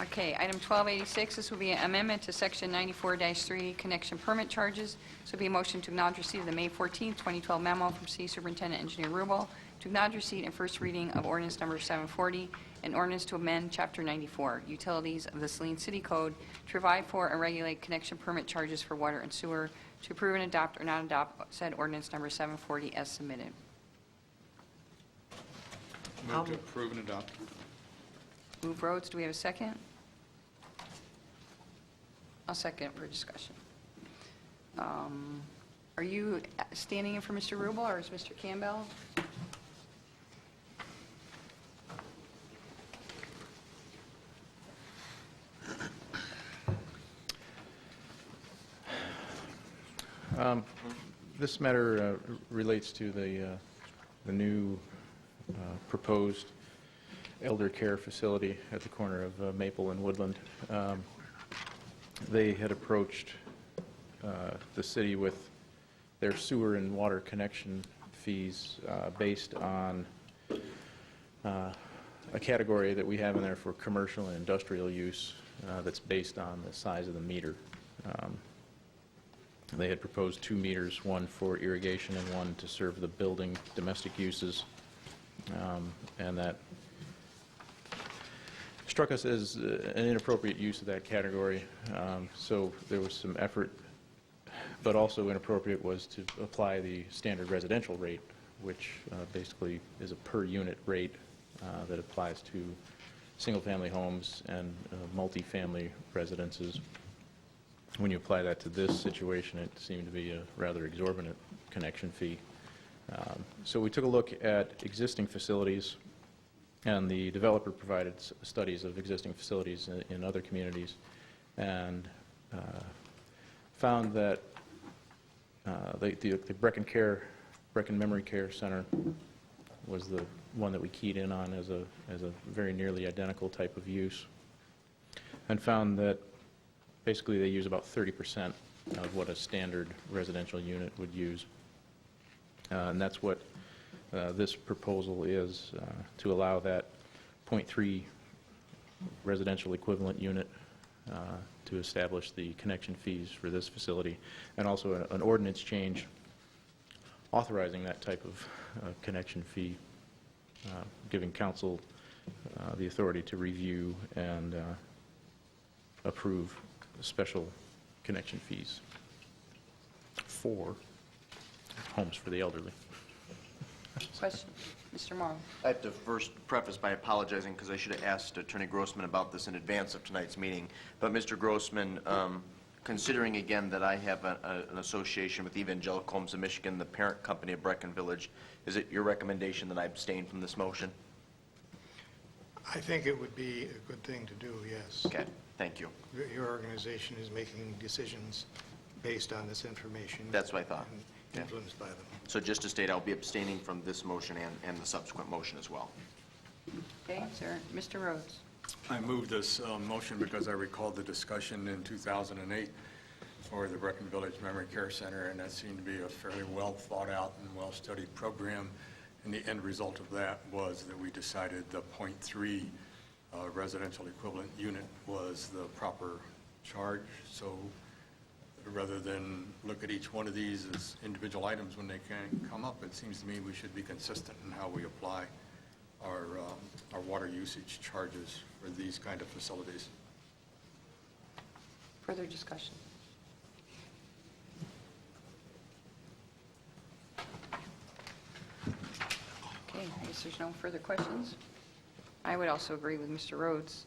Okay, item 1286, this will be an amendment to Section 94-3 connection permit charges. This will be a motion to acknowledge receipt of the May 14, 2012 memo from City Superintendent Engineer Rubel to acknowledge receipt and first reading of ordinance number 740, an ordinance to amend Chapter 94, Utilities of the Saline City Code to provide for and regulate connection permit charges for water and sewer, to approve and adopt or not adopt said ordinance number 740 as submitted. Move to approve and adopt. Move Rhodes, do we have a second? I'll second for discussion. Are you standing in for Mr. Rubel or is Mr. Campbell? This matter relates to the new proposed elder care facility at the corner of Maple and Woodland. They had approached the city with their sewer and water connection fees based on a category that we have in there for commercial and industrial use that's based on the size of the meter. They had proposed 2 meters, one for irrigation and one to serve the building domestic uses, and that struck us as an inappropriate use of that category. So there was some effort, but also inappropriate was to apply the standard residential rate, which basically is a per unit rate that applies to single-family homes and multifamily residences. When you apply that to this situation, it seemed to be a rather exorbitant connection fee. So we took a look at existing facilities, and the developer provided studies of existing facilities in other communities, and found that the Brecken Memory Care Center was the one that we keyed in on as a very nearly identical type of use, and found that basically they use about 30% of what a standard residential unit would use. And that's what this proposal is, to allow that 0.3 residential equivalent unit to establish the connection fees for this facility, and also an ordinance change authorizing that type of connection fee, giving council the authority to review and approve special connection fees for homes for the elderly. Question, Mr. Morrow. I have to first preface by apologizing because I should have asked Attorney Grossman about this in advance of tonight's meeting. But Mr. Grossman, considering again that I have an association with Evangelical Homes of Michigan, the parent company of Brecken Village, is it your recommendation that I abstain from this motion? I think it would be a good thing to do, yes. Okay, thank you. Your organization is making decisions based on this information. That's what I thought. And Yeah. influenced by them. So just to state, I'll be abstaining from this motion and the subsequent motion as well. Okay, sir. Mr. Rhodes. I moved this motion because I recalled the discussion in 2008 for the Brecken Village Memory Care Center, and that seemed to be a fairly well thought out and well-studied program. And the end result of that was that we decided the 0.3 residential equivalent unit was the proper charge. So rather than look at each one of these as individual items when they can come up, it seems to me we should be consistent in how we apply our water usage charges for these kind of facilities. Further discussion? Okay, I guess there's no further questions. I would also agree with Mr. Rhodes.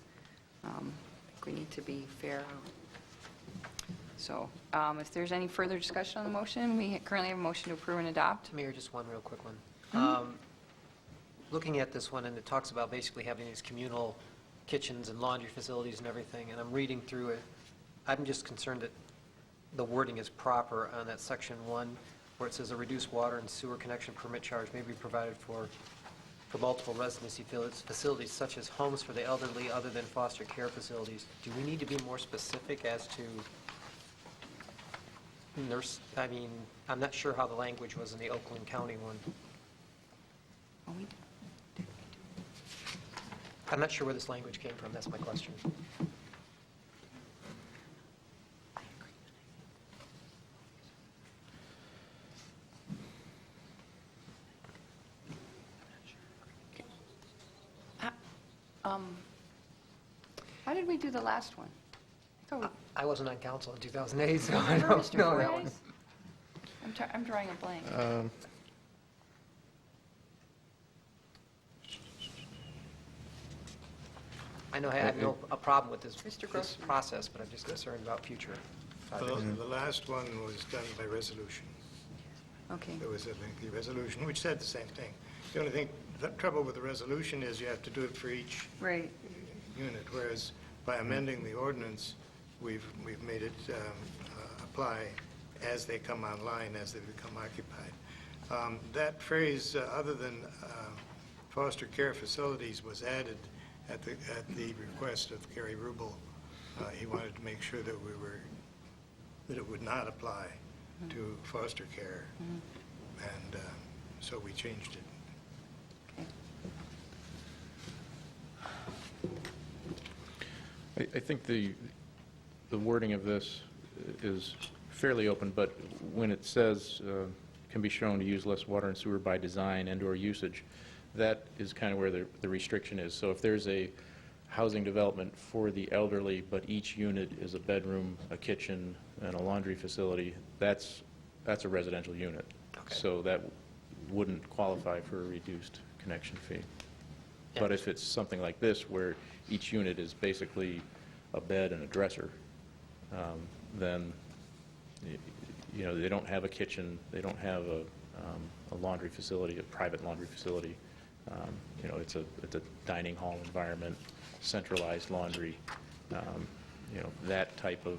I think we need to be fair. So if there's any further discussion on the motion, we currently have a motion to approve and adopt. Mayor, just one real quick one. Looking at this one, and it talks about basically having these communal kitchens and laundry facilities and everything, and I'm reading through it. I'm just concerned that the wording is proper on that section 1, where it says a reduced water and sewer connection permit charge may be provided for multiple residency facilities such as homes for the elderly other than foster care facilities. Do we need to be more specific as to nurse? I mean, I'm not sure how the language was in the Oakland County one. Oh, we I'm not sure where this language came from. That's my question. How did we do the last one? I thought I wasn't on council in 2008, so I Remember don't Mr. know that one. Flores? I'm drawing a blank. I know I have no a problem with this Mr. Grossman. process, but I'm just concerned about future projects. The last one was done by resolution. Okay. There was a lengthy resolution which said the same thing. The only thing, the trouble with the resolution is you have to do it for each Right. unit, whereas by amending the ordinance, we've made it apply as they come online, as they become occupied. That phrase, other than foster care facilities, was added at the request of Gary Rubel. He wanted to make sure that that it would not apply to foster care, and so we changed it. I think the wording of this is fairly open, but when it says can be shown to use less water and sewer by design and/or usage, that is kind of where the restriction is. So if there's a housing development for the elderly, but each unit is a bedroom, a kitchen, and a laundry facility, that's a residential unit. Okay. So that wouldn't qualify for a reduced connection fee. Yeah. But if it's something like this, where each unit is basically a bed and a dresser, then, you know, they don't have a kitchen, they don't have a laundry facility, a private laundry facility. You know, it's a dining hall environment, centralized laundry. You know, that type of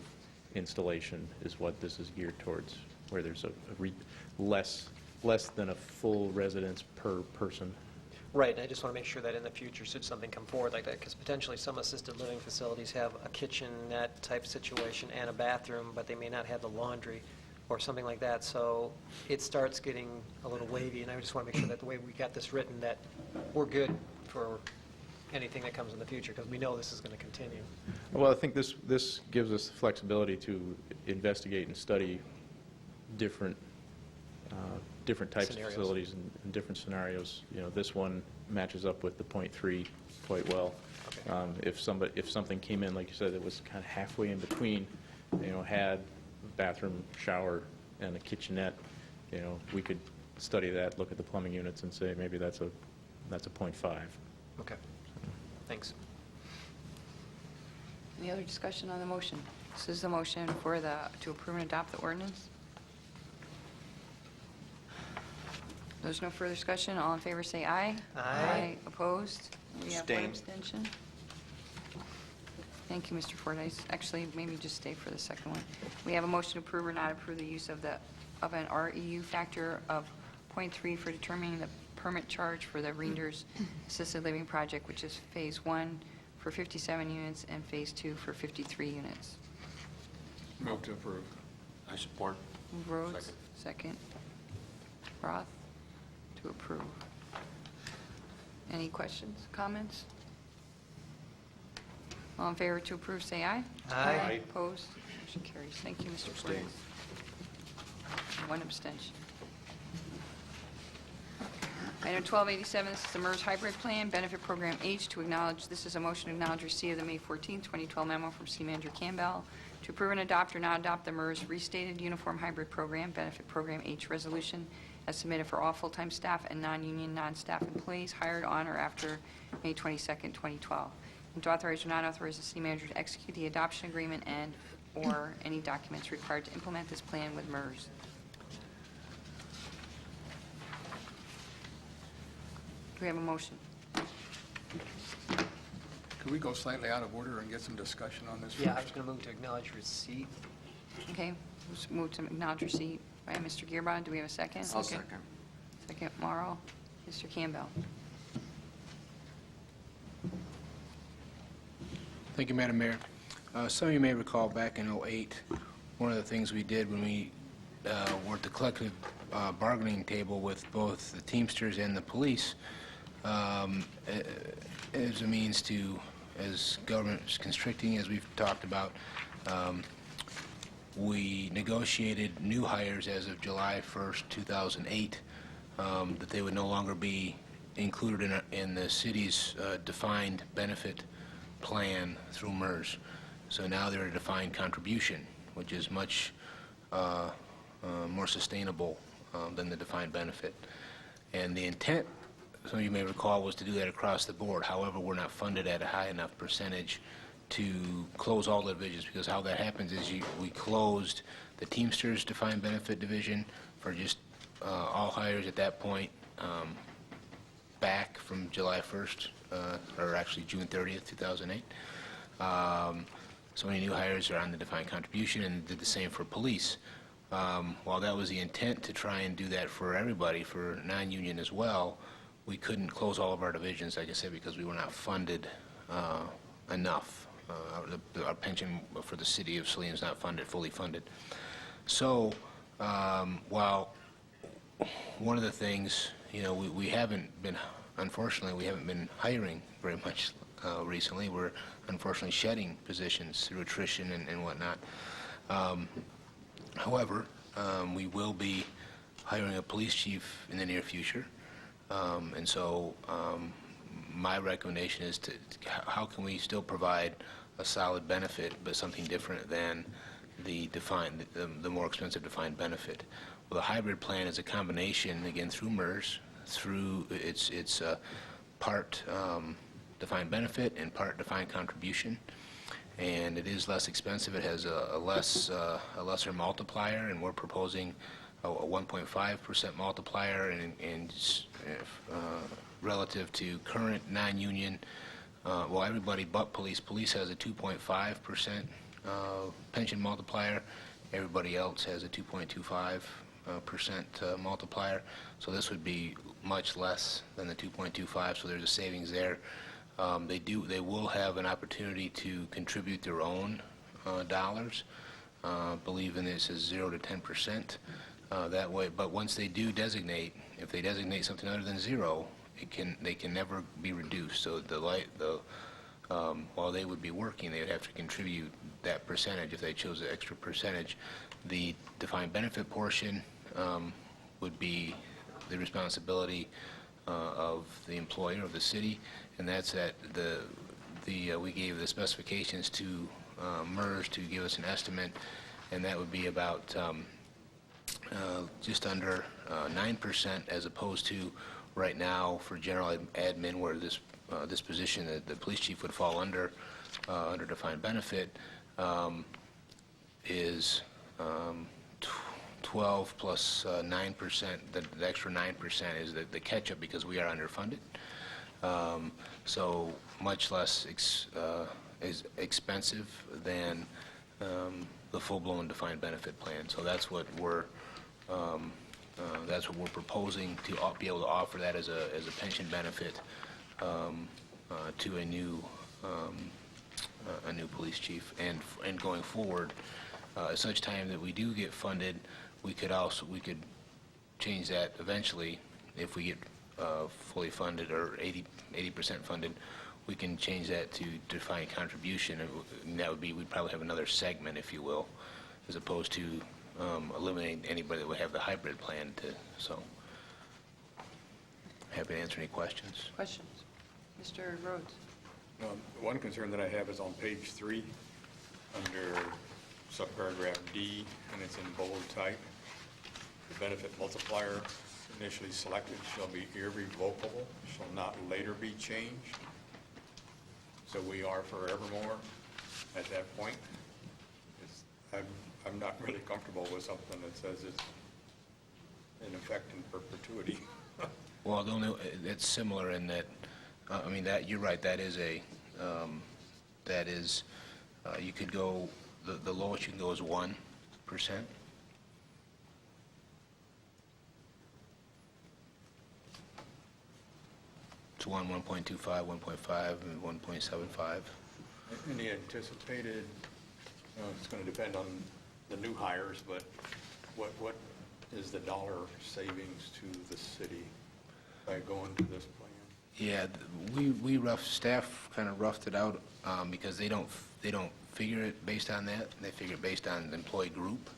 installation is what this is geared towards, where there's less than a full residence per person. Right, and I just want to make sure that in the future, should something come forward like that, because potentially some assisted living facilities have a kitchenette type situation and a bathroom, but they may not have the laundry or something like that, so it starts getting a little wavy, and I just want to make sure that the way we got this written, that we're good for anything that comes in the future, because we know this is going to continue. Well, I think this gives us the flexibility to investigate and study different types Scenarios. of facilities and different scenarios. You know, this one matches up with the .3 quite well. Okay. If something came in, like you said, that was kind of halfway in between, you know, had bathroom, shower, and a kitchenette, you know, we could study that, look at the plumbing units, and say maybe that's a .5. Okay, thanks. Any other discussion on the motion? This is the motion for to approve and adopt the ordinance. There's no further discussion. All in favor say aye. Aye. Opposed? We have one Abstain. abstention. Thank you, Mr. Fordyce. Actually, maybe just stay for the second one. We have a motion to approve or not approve the use of an REU factor of .3 for determining the permit charge for the Reinders Assisted Living Project, which is Phase 1 for 57 units and Phase 2 for 53 units. Move to approve. I support. Rhodes, second. Roth, to approve. Any questions, comments? All in favor to approve, say aye. Aye. Opposed? Motion carries. Thank you, Mr. Fordyce. One abstention. Item 1287, this is the MERS Hybrid Plan, Benefit Program H, to acknowledge, this is a motion to acknowledge receipt of the May 14, 2012 memo from City Manager Campbell to approve and adopt or not adopt the MERS Restated Uniform Hybrid Program, Benefit Program H resolution as submitted for all full-time staff and non-union, non-staff employees hired on or after May 22, 2012. And to authorize or not authorize the City Manager to execute the adoption agreement and/or any documents required to implement this plan with MERS. Do we have a motion? Could we go slightly out of order and get some discussion on this Yeah, I first? was going to move to acknowledge receipt. Okay, let's move to acknowledge receipt by Mr. Gearбан. Do we have a second? I'll second. Second, Morrow. Mr. Campbell. Thank you, Madam Mayor. Some of you may recall back in '08, one of the things we did when we were at the collective bargaining table with both the Teamsters and the police as a means to, as government is constricting, as we've talked about, we negotiated new hires as of July 1st, 2008, that they would no longer be included in the city's defined benefit plan through MERS. So now they're a defined contribution, which is much more sustainable than the defined benefit. And the intent, some of you may recall, was to do that across the board. However, we're not funded at a high enough percentage to close all the divisions, because how that happens is we closed the Teamsters defined benefit division for just all hires at that point back from July 1st, or actually June 30th, 2008. So many new hires are on the defined contribution, and did the same for police. While that was the intent to try and do that for everybody, for non-union as well, we couldn't close all of our divisions, like I said, because we were not funded enough. Our pension for the city of Saline is not fully funded. So while one of the things, you know, we haven't been, unfortunately, we haven't been hiring very much recently. We're unfortunately shedding positions through attrition and whatnot. However, we will be hiring a police chief in the near future. And so my recommendation is how can we still provide a solid benefit, but something different than the more expensive defined benefit. Well, the hybrid plan is a combination, again, through MERS, through it's part defined benefit and part defined contribution. And it is less expensive. It has a lesser multiplier, and we're proposing a 1.5% multiplier, and relative to current non-union, well, everybody but police. Police has a 2.5% pension multiplier. Everybody else has a 2.25 percent multiplier. So this would be much less than the 2.25, so there's a savings there. They will have an opportunity to contribute their own dollars. Believe in this as 0 to 10% that way. But once they do designate, if they designate something other than 0, they can never be reduced. So while they would be working, they would have to contribute that percentage if they chose the extra percentage. The defined benefit portion would be the responsibility of the employer, of the city, and that's at we gave the specifications to MERS to give us an estimate, and that would be about just under 9% as opposed to right now for general admin where this position that the police chief would fall under defined benefit is 12 plus 9%. The extra 9% is the catch-up because we are underfunded. So much less is expensive than the full-blown defined benefit plan. So that's what we're proposing to be able to offer that as a pension benefit to a new police chief. And going forward, at such time that we do get funded, we could change that eventually if we get fully funded or 80% funded. We can change that to defined contribution, and that would be, we'd probably have another segment, if you will, as opposed to eliminating anybody that would have the hybrid plan. So, happy to answer any questions. Questions? Mr. Rhodes? One concern that I have is on page 3, under subparagraph D, and it's in bold type. The benefit multiplier initially selected shall be irrevocable, shall not later be changed. So we are forevermore at that point. I'm not really comfortable with something that says it's in effect in perpetuity. Well, it's similar in that, I mean, that you're right. That is you could go, the lowest you can go is 1%. It's 1.25, 1.5, and 1.75. And the anticipated, it's going to depend on the new hires, but what is the dollar savings to the city by going to this plan? Yeah, staff kind of roughed it out because they don't figure it based on that. They figure it based on the employee group,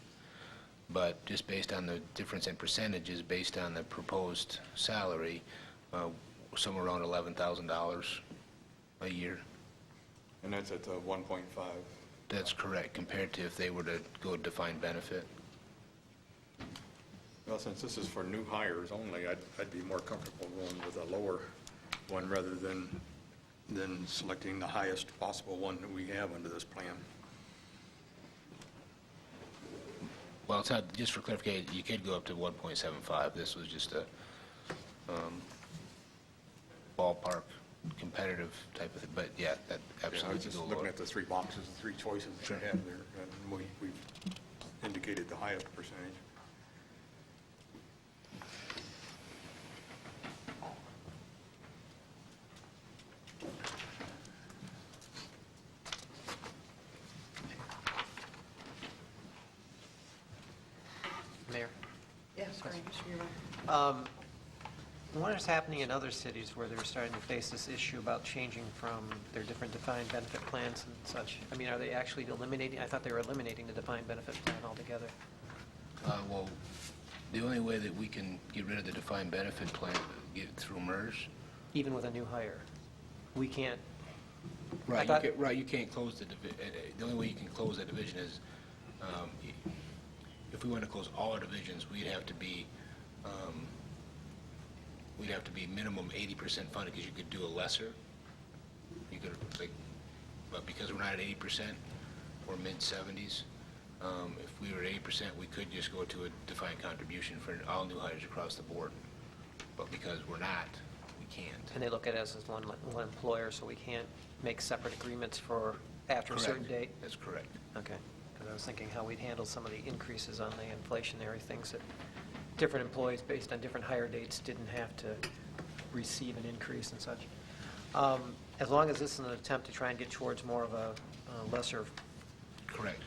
but just based on the difference in percentages based on the proposed salary, somewhere around $11,000 a year. And that's at the 1.5? That's correct, compared to if they were to go defined benefit. Well, since this is for new hires only, I'd be more comfortable going with a lower one rather than selecting the highest possible one that we have under this plan. Well, it's not, just for clarification, you could go up to 1.75. This was just a ballpark competitive type of thing, but yeah, that absolutely. I was just looking at the 3 boxes, the 3 choices that I have there, and we've indicated the highest percentage. Mayor? Yes, sorry, Mr. Uribe. What is happening in other cities where they're starting to face this issue about changing from their different defined benefit plans and such? I mean, are they actually eliminating? I thought they were eliminating the defined benefit plan altogether. Well, the only way that we can get rid of the defined benefit plan, get it through MERS. Even with a new hire? We can't? Right, you can't close the division. The only way you can close that division is, if we want to close all our divisions, we'd have to be minimum 80% funded, because you could do a lesser. You could, but because we're not at 80%, we're mid-70s. If we were at 80%, we could just go to a defined contribution for all new hires across the board. But because we're not, we can't. And they look at us as one employer, so we can't make separate agreements for after a certain date? That's correct. Okay. Because I was thinking how we'd handle some of the increases on the inflationary things that different employees based on different hire dates didn't have to receive an increase and such. As long as this is an attempt to try and get towards more of a lesser Correct.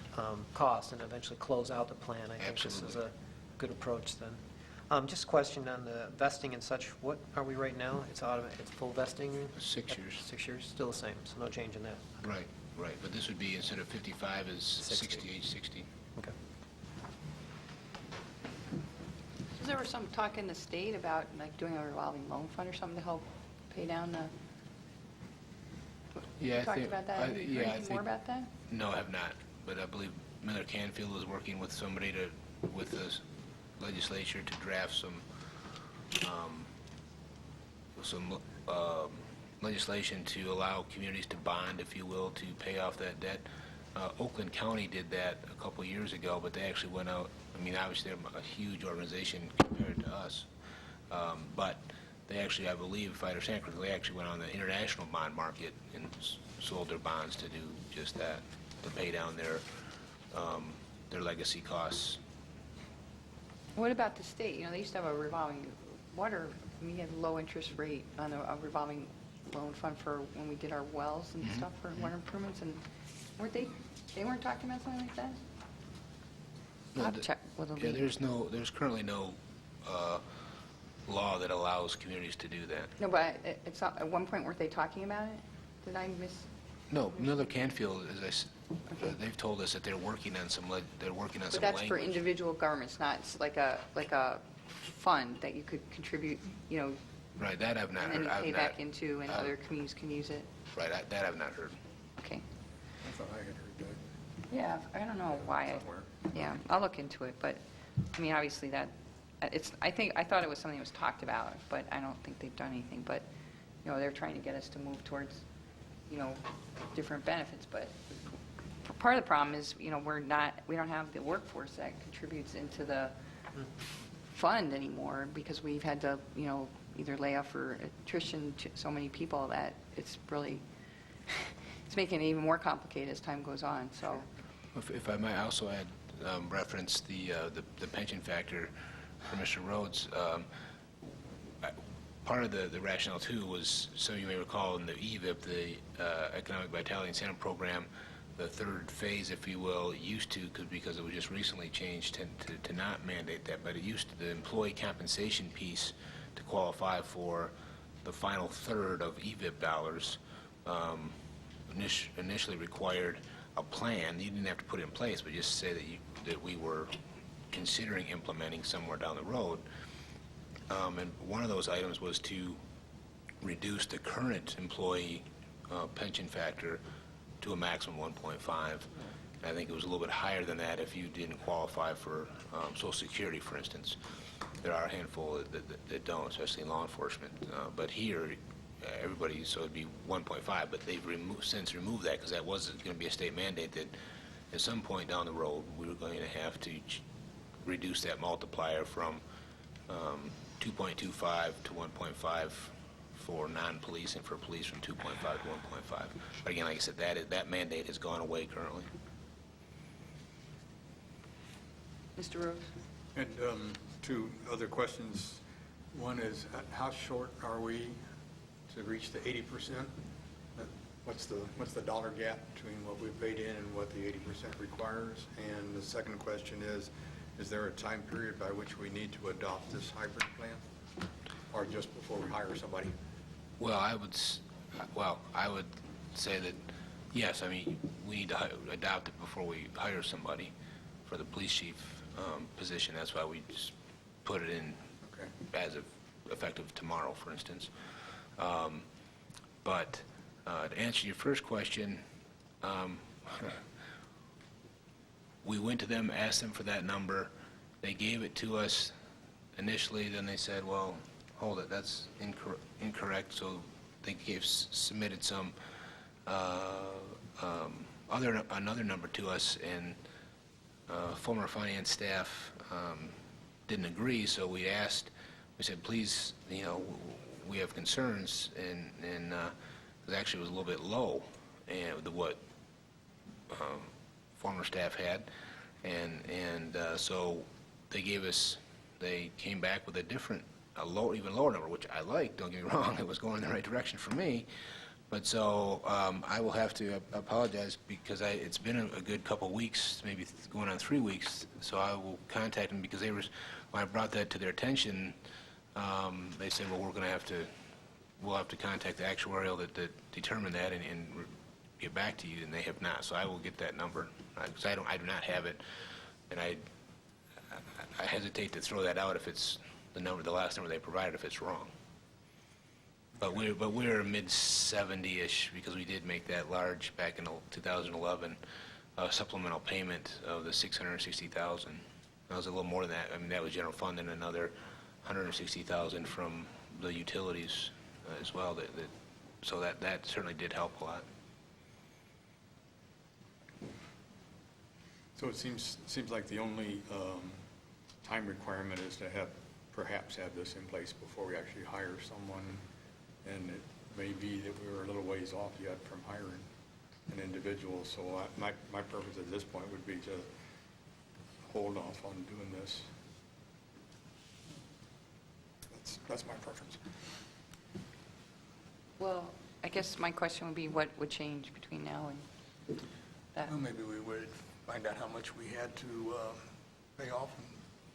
cost and eventually close out the plan, I think this is a good approach then. Just a question on the vesting and such. What are we right now? It's automatic, it's full vesting? 6 years. 6 years, still the same, so no change in that. Right, right. But this would be, instead of 55, is 60, age 60. Okay. Was there some talk in the state about like doing a revolving loan fund or something to help pay down the? Yeah, You talked about that? Have you heard anything more about that? No, I have not. But I believe Miller Canfield is working with somebody with the legislature to draft some legislation to allow communities to bond, if you will, to pay off that debt. Oakland County did that a couple of years ago, but they actually went out. I mean, obviously, they're a huge organization compared to us. But they actually, I believe, if I understand correctly, they actually went on the international bond market and sold their bonds to do just that, to pay down their legacy costs. What about the state? You know, they used to have a revolving water, we had low interest rate on a revolving loan fund for when we did our wells and stuff for water improvements, and they weren't talking about something like that? I'll have to check with the league. There's currently no law that allows communities to do that. No, but it's not, at one point, weren't they talking about it? Did I miss? No, Miller Canfield, they've told us that they're working on some language. But that's for individual governments, not like a fund that you could contribute, you know. Right, that I've not heard. And then you pay back into, and other communities can use it. Right, that I've not heard. Okay. I thought I had heard that. Yeah, I don't know why. Yeah, I'll look into it, but, I mean, obviously that, I thought it was something that was talked about, but I don't think they've done anything. But, you know, they're trying to get us to move towards, you know, different benefits, but part of the problem is, you know, we don't have the workforce that contributes into the fund anymore, because we've had to, you know, either lay off or attrition to so many people that it's really, it's making it even more complicated as time goes on, so. If I might also add, reference the pension factor for Mr. Rhodes. Part of the rationale, too, was, so you may recall, in the EVIP, the Economic Vitality Incentive Program, the third phase, if you will, used to, because it was just recently changed to not mandate that, but it used to, the employee compensation piece to qualify for the final third of EVIP dollars initially required a plan. You didn't have to put it in place, but just say that we were considering implementing somewhere down the road. And one of those items was to reduce the current employee pension factor to a maximum 1.5. And I think it was a little bit higher than that if you didn't qualify for Social Security, for instance. There are a handful that don't, especially in law enforcement. But here, everybody, so it'd be 1.5, but they've since removed that, because that was going to be a state mandate that at some point down the road, we were going to have to reduce that multiplier from 2.25 to 1.5 for non-police, and for police from 2.5 to 1.5. But again, like I said, that mandate has gone away currently. Mr. Rose? And two other questions. One is, how short are we to reach the 80%? What's the dollar gap between what we've paid in and what the 80% requires? And the second question is there a time period by which we need to adopt this hybrid plan, or just before we hire somebody? Well, I would say that, yes, I mean, we need to adopt it before we hire somebody for the police chief position. That's why we just put it in as of effective tomorrow, for instance. But to answer your first question, we went to them, asked them for that number. They gave it to us initially. Then they said, well, hold it, that's incorrect. So they submitted some another number to us, and former finance staff didn't agree. So we said, please, you know, we have concerns, and it actually was a little bit low, and what former staff had, and so they gave us they came back with a different, even lower number, which I liked, don't get me wrong, it was going in the right direction for me. But so I will have to apologize because it's been a good couple weeks, maybe going on 3 weeks, so I will contact them because when I brought that to their attention, they said, well, we'll have to contact the actuarial that determined that and get back to you, and they have not. So I will get that number because I do not have it, and I hesitate to throw that out if it's the last number they provided, if it's wrong. But we're mid-70-ish because we did make that large back in 2011 supplemental payment of the $660,000. That was a little more than that. I mean, that was general fund and another $160,000 from the utilities as well. So that certainly did help a lot. So it seems like the only time requirement is to perhaps have this in place before we actually hire someone, and it may be that we were a little ways off yet from hiring an individual. So my purpose at this point would be to hold off on doing this. That's my preference. Well, I guess my question would be what would change between now and that? Well, maybe we would find out how much we had to pay off and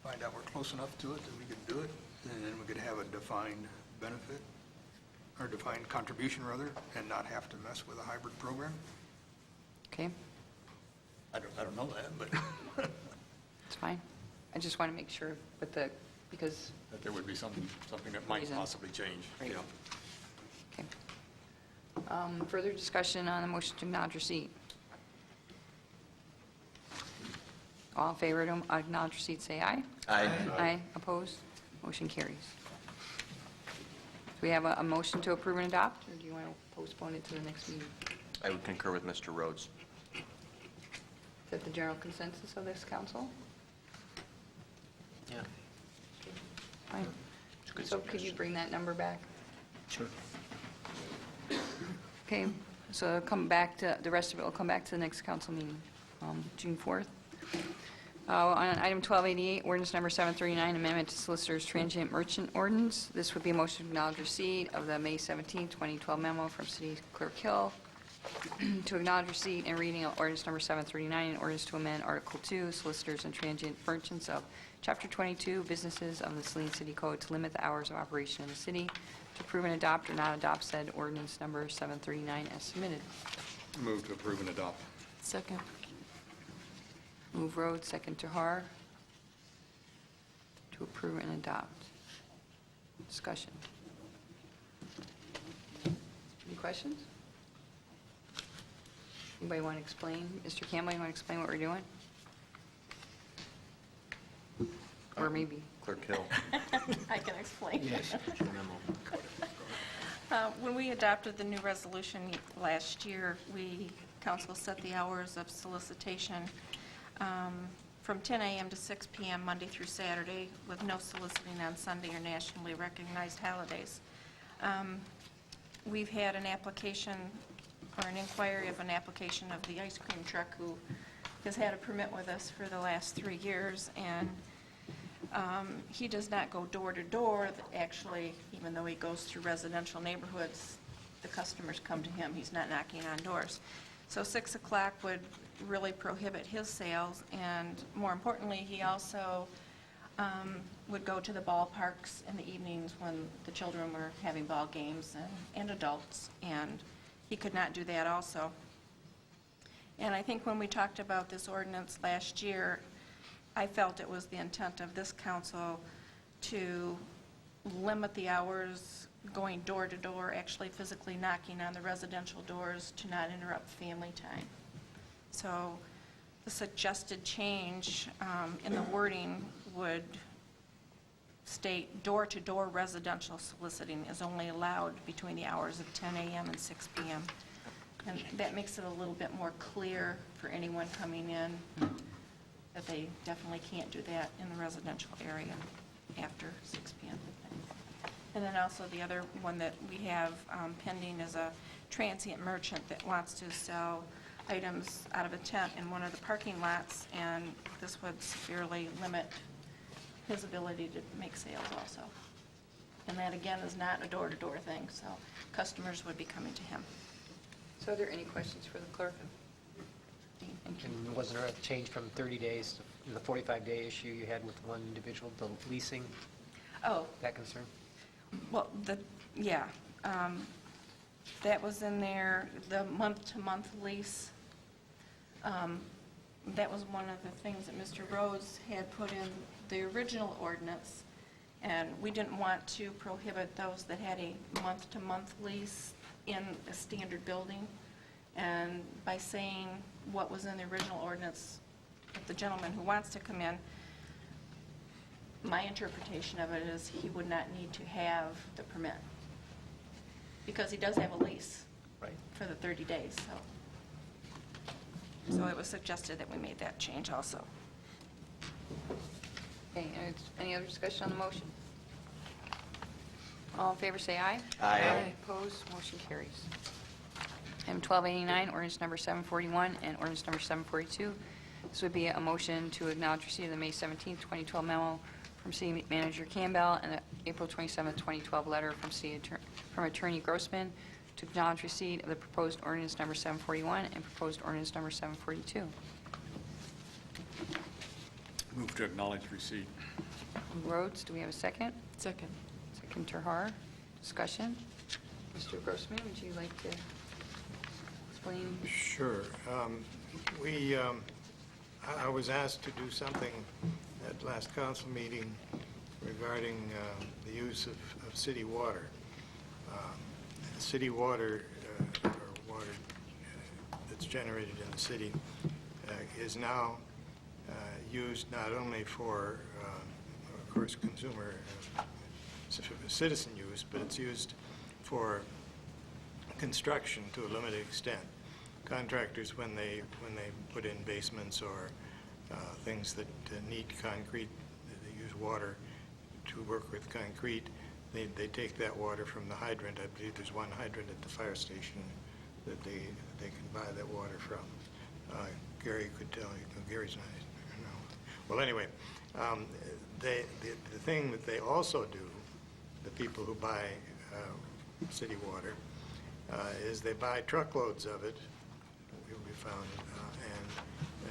find out we're close enough to it that we could do it, and then we could have a defined benefit, or defined contribution rather, and not have to mess with a hybrid program. Okay, I don't know that, but it's fine. I just want to make sure because, that there would be something that might Reason. possibly change. Right. Yeah. okay. Further discussion on the motion to acknowledge receipt. All in favor to acknowledge receipt, say aye. Aye. Aye. Opposed? Motion carries. Do we have a motion to approve and adopt, or do you want to postpone it to the next meeting? I would concur with Mr. Rhodes. Is that the general consensus of this council? Yeah. Fine. So could you bring that number back? Sure. Okay, so it'll come back to, the rest of it will come back to the next council meeting, June 4th. On item 1288, ordinance number 739, amendment to Solicitor's Transient Merchant Ordinance. This would be a motion to acknowledge receipt of the May 17, 2012 memo from City Clerk Hill to acknowledge receipt and reading of ordinance number 739, an ordinance to amend Article 2, Solicitors and Transient Merchants of Chapter 22, Businesses of the Saline City Code to limit the hours of operation in the city, to approve and adopt or not adopt said ordinance number 739 as submitted. Move to approve and adopt. Second. Move Rhodes, second Tahar, to approve and adopt. Discussion. Any questions? Anybody want to explain? Mr. Campbell, you want to explain what we're doing? Or maybe? Clerk Hill. I can explain. Yes. When we adopted the new resolution last year, council set the hours of solicitation from 10 a.m. to 6 p.m. Monday through Saturday, with no soliciting on Sunday or nationally recognized holidays. We've had an application, or an inquiry of an application of the ice cream truck who has had a permit with us for the last 3 years, and he does not go door to door. Actually, even though he goes through residential neighborhoods, the customers come to him. He's not knocking on doors. So 6 o'clock would really prohibit his sales, and more importantly, he also would go to the ballparks in the evenings when the children were having ball games and adults, and he could not do that also. And I think when we talked about this ordinance last year, I felt it was the intent of this council to limit the hours going door to door, actually physically knocking on the residential doors to not interrupt family time. So the suggested change in the wording would state door-to-door residential soliciting is only allowed between the hours of 10 a.m. and 6 p.m. And that makes it a little bit more clear for anyone coming in that they definitely can't do that in the residential area after 6 p.m. And then also the other one that we have pending is a transient merchant that wants to sell items out of a tent in one of the parking lots, and this would severely limit his ability to make sales also. And that, again, is not a door-to-door thing, so customers would be coming to him. So are there any questions for the clerk? And wasn't there a change from 30 days to the 45-day issue you had with one individual, the leasing, Oh, that concern? well, yeah, that was in there, the month-to-month lease. That was one of the things that Mr. Rhodes had put in the original ordinance, and we didn't want to prohibit those that had a month-to-month lease in a standard building. And by saying what was in the original ordinance, if the gentleman who wants to come in, my interpretation of it is he would not need to have the permit, because he does have a lease for the 30 days, so. So it was suggested that we made that change also. Okay, any other discussion on the motion? All in favor, say aye. Aye. Opposed, motion carries. Item 1289, ordinance number 741 and ordinance number 742. This would be a motion to acknowledge receipt of the May 17, 2012 memo from City Manager Campbell and the April 27, 2012 letter from Attorney Grossman to acknowledge receipt of the proposed ordinance number 741 and proposed ordinance number 742. Move to acknowledge receipt. Rhodes, do we have a second? Second. Second, Terhar. Discussion? Mr. Grossman, would you like to explain? Sure. I was asked to do something at last council meeting regarding the use of city water. City water, or water that's generated in the city, is now used not only for, of course, consumer, citizen use, but it's used for construction to a limited extent. Contractors, when they put in basements or things that need concrete, they use water to work with concrete. They take that water from the hydrant. I believe there's one hydrant at the fire station that they can buy that water from. Gary could tell you. No, Gary's not. No. Well, anyway, the thing that they also do, the people who buy city water, is they buy truckloads of it, we found,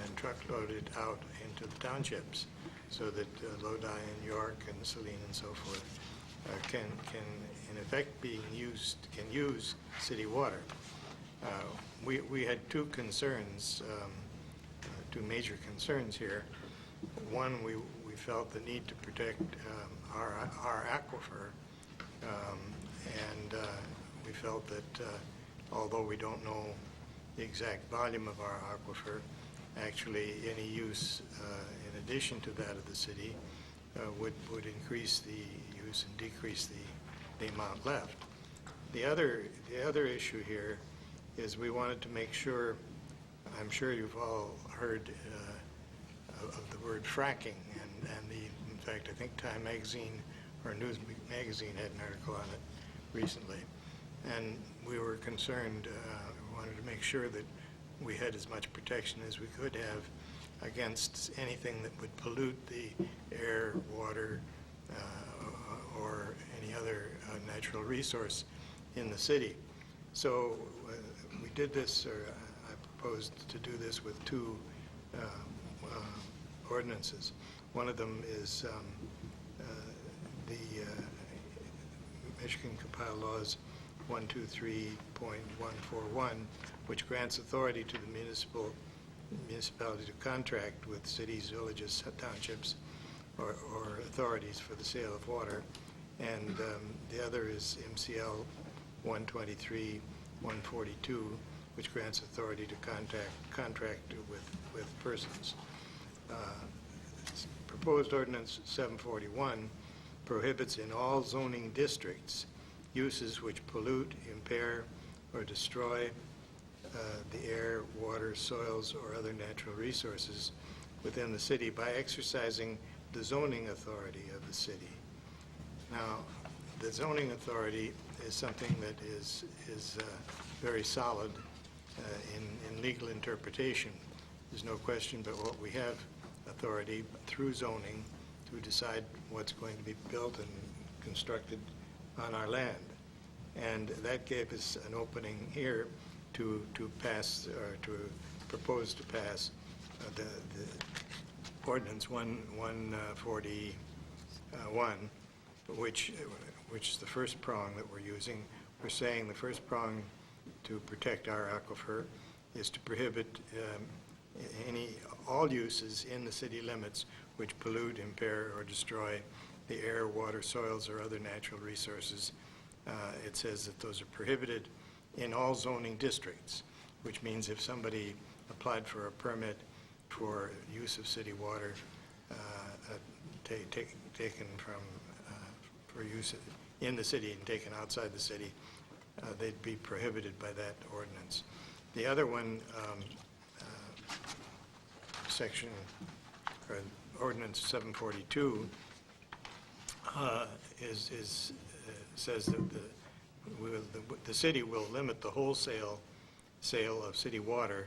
and truckload it out into the townships, so that Lodi and York and Saline and so forth can in effect use city water. We had two concerns, two major concerns here. One, we felt the need to protect our aquifer, and we felt that although we don't know the exact volume of our aquifer, actually any use in addition to that of the city would increase the use and decrease the amount left. The other issue here is we wanted to make sure, I'm sure you've all heard of the word fracking, and in fact, I think Time Magazine or Newsweek Magazine had an article on it recently. And we were concerned, we wanted to make sure that we had as much protection as we could have against anything that would pollute the air, water, or any other natural resource in the city. So we did this, or I proposed to do this with two ordinances. One of them is the Michigan Compiled Laws 123.141, which grants authority to the municipality to contract with cities, villages, townships, or authorities for the sale of water. And the other is MCL 123.142, which grants authority to contract with persons. Proposed ordinance 741 prohibits in all zoning districts uses which pollute, impair, or destroy the air, water, soils, or other natural resources within the city by exercising the zoning authority of the city. Now, the zoning authority is something that is very solid in legal interpretation. There's no question but what we have authority through zoning to decide what's going to be built and constructed on our land. And that gave us an opening here to pass, or to propose to pass the ordinance 141, which is the first prong that we're using. We're saying the first prong to protect our aquifer is to prohibit all uses in the city limits which pollute, impair, or destroy the air, water, soils, or other natural resources. It says that those are prohibited in all zoning districts, which means if somebody applied for a permit for use of city water taken from, for use in the city and taken outside the city, they'd be prohibited by that ordinance. The other one, section, or ordinance 742, says that the city will limit the wholesale sale of city water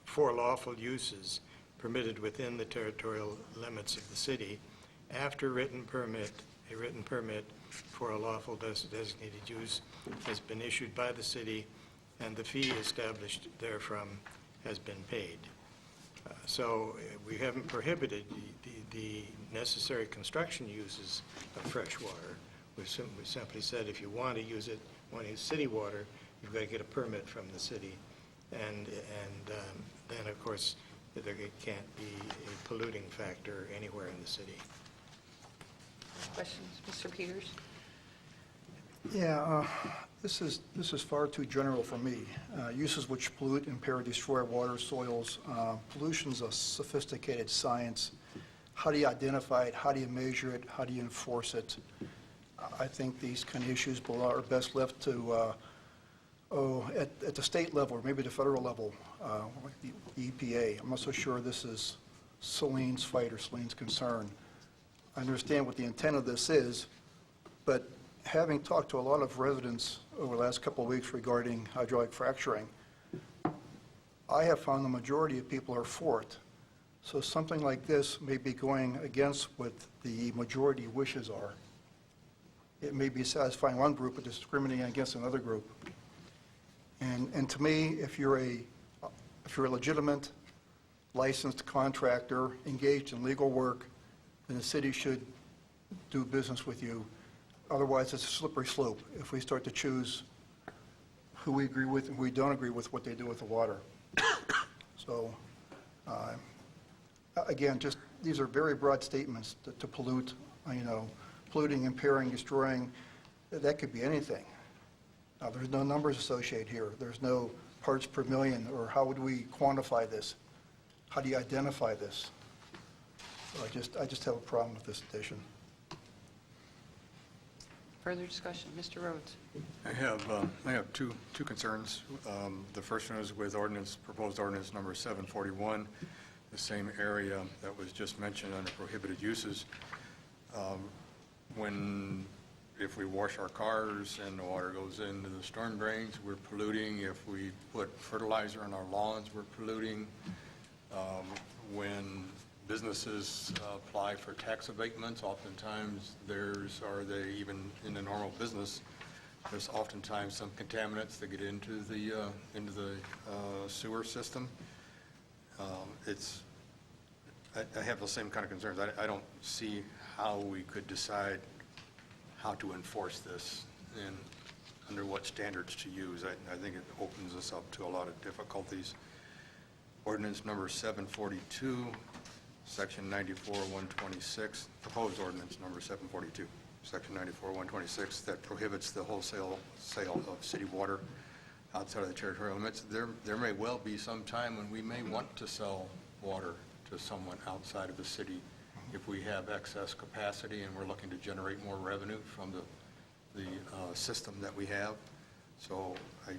for lawful uses permitted within the territorial limits of the city after a written permit for a lawful designated use has been issued by the city and the fee established therefrom has been paid. So we haven't prohibited the necessary construction uses of fresh water. We simply said if you want to use city water, you've got to get a permit from the city. And then, of course, there can't be a polluting factor anywhere in the city. Questions? Mr. Peters? Yeah, this is far too general for me. Uses which pollute, impair, destroy water, soils. Pollution's a sophisticated science. How do you identify it? How do you measure it? How do you enforce it? I think these kind of issues are best left to, at the state level or maybe the federal level, like the EPA. I'm not so sure this is Saline's fight or Saline's concern. I understand what the intent of this is, but having talked to a lot of residents over the last couple of weeks regarding hydraulic fracturing, I have found the majority of people are for it. So something like this may be going against what the majority wishes are. It may be satisfying one group but discriminating against another group. And to me, if you're a legitimate, licensed contractor engaged in legal work, then the city should do business with you. Otherwise, it's a slippery slope if we start to choose who we agree with and who we don't agree with what they do with the water. So, again, just these are very broad statements to pollute, polluting, impairing, destroying. That could be anything. There's no numbers associated here. There's no parts per million, or how would we quantify this? How do you identify this? So I just have a problem with this addition. Further discussion? Mr. Rhodes? I have two concerns. The first one is with proposed ordinance number 741, the same area that was just mentioned under prohibited uses. If we wash our cars and the water goes into the storm drains, we're polluting. If we put fertilizer on our lawns, we're polluting. When businesses apply for tax abatements, oftentimes even in the normal business, there's oftentimes some contaminants that get into the sewer system. I have the same kind of concerns. I don't see how we could decide how to enforce this and under what standards to use. I think it opens us up to a lot of difficulties. Ordinance number 742, section 94-126, proposed ordinance number 742, section 94-126, that prohibits the wholesale sale of city water outside of the territorial limits. There may well be some time when we may want to sell water to someone outside of the city if we have excess capacity and we're looking to generate more revenue from the system that we have. So I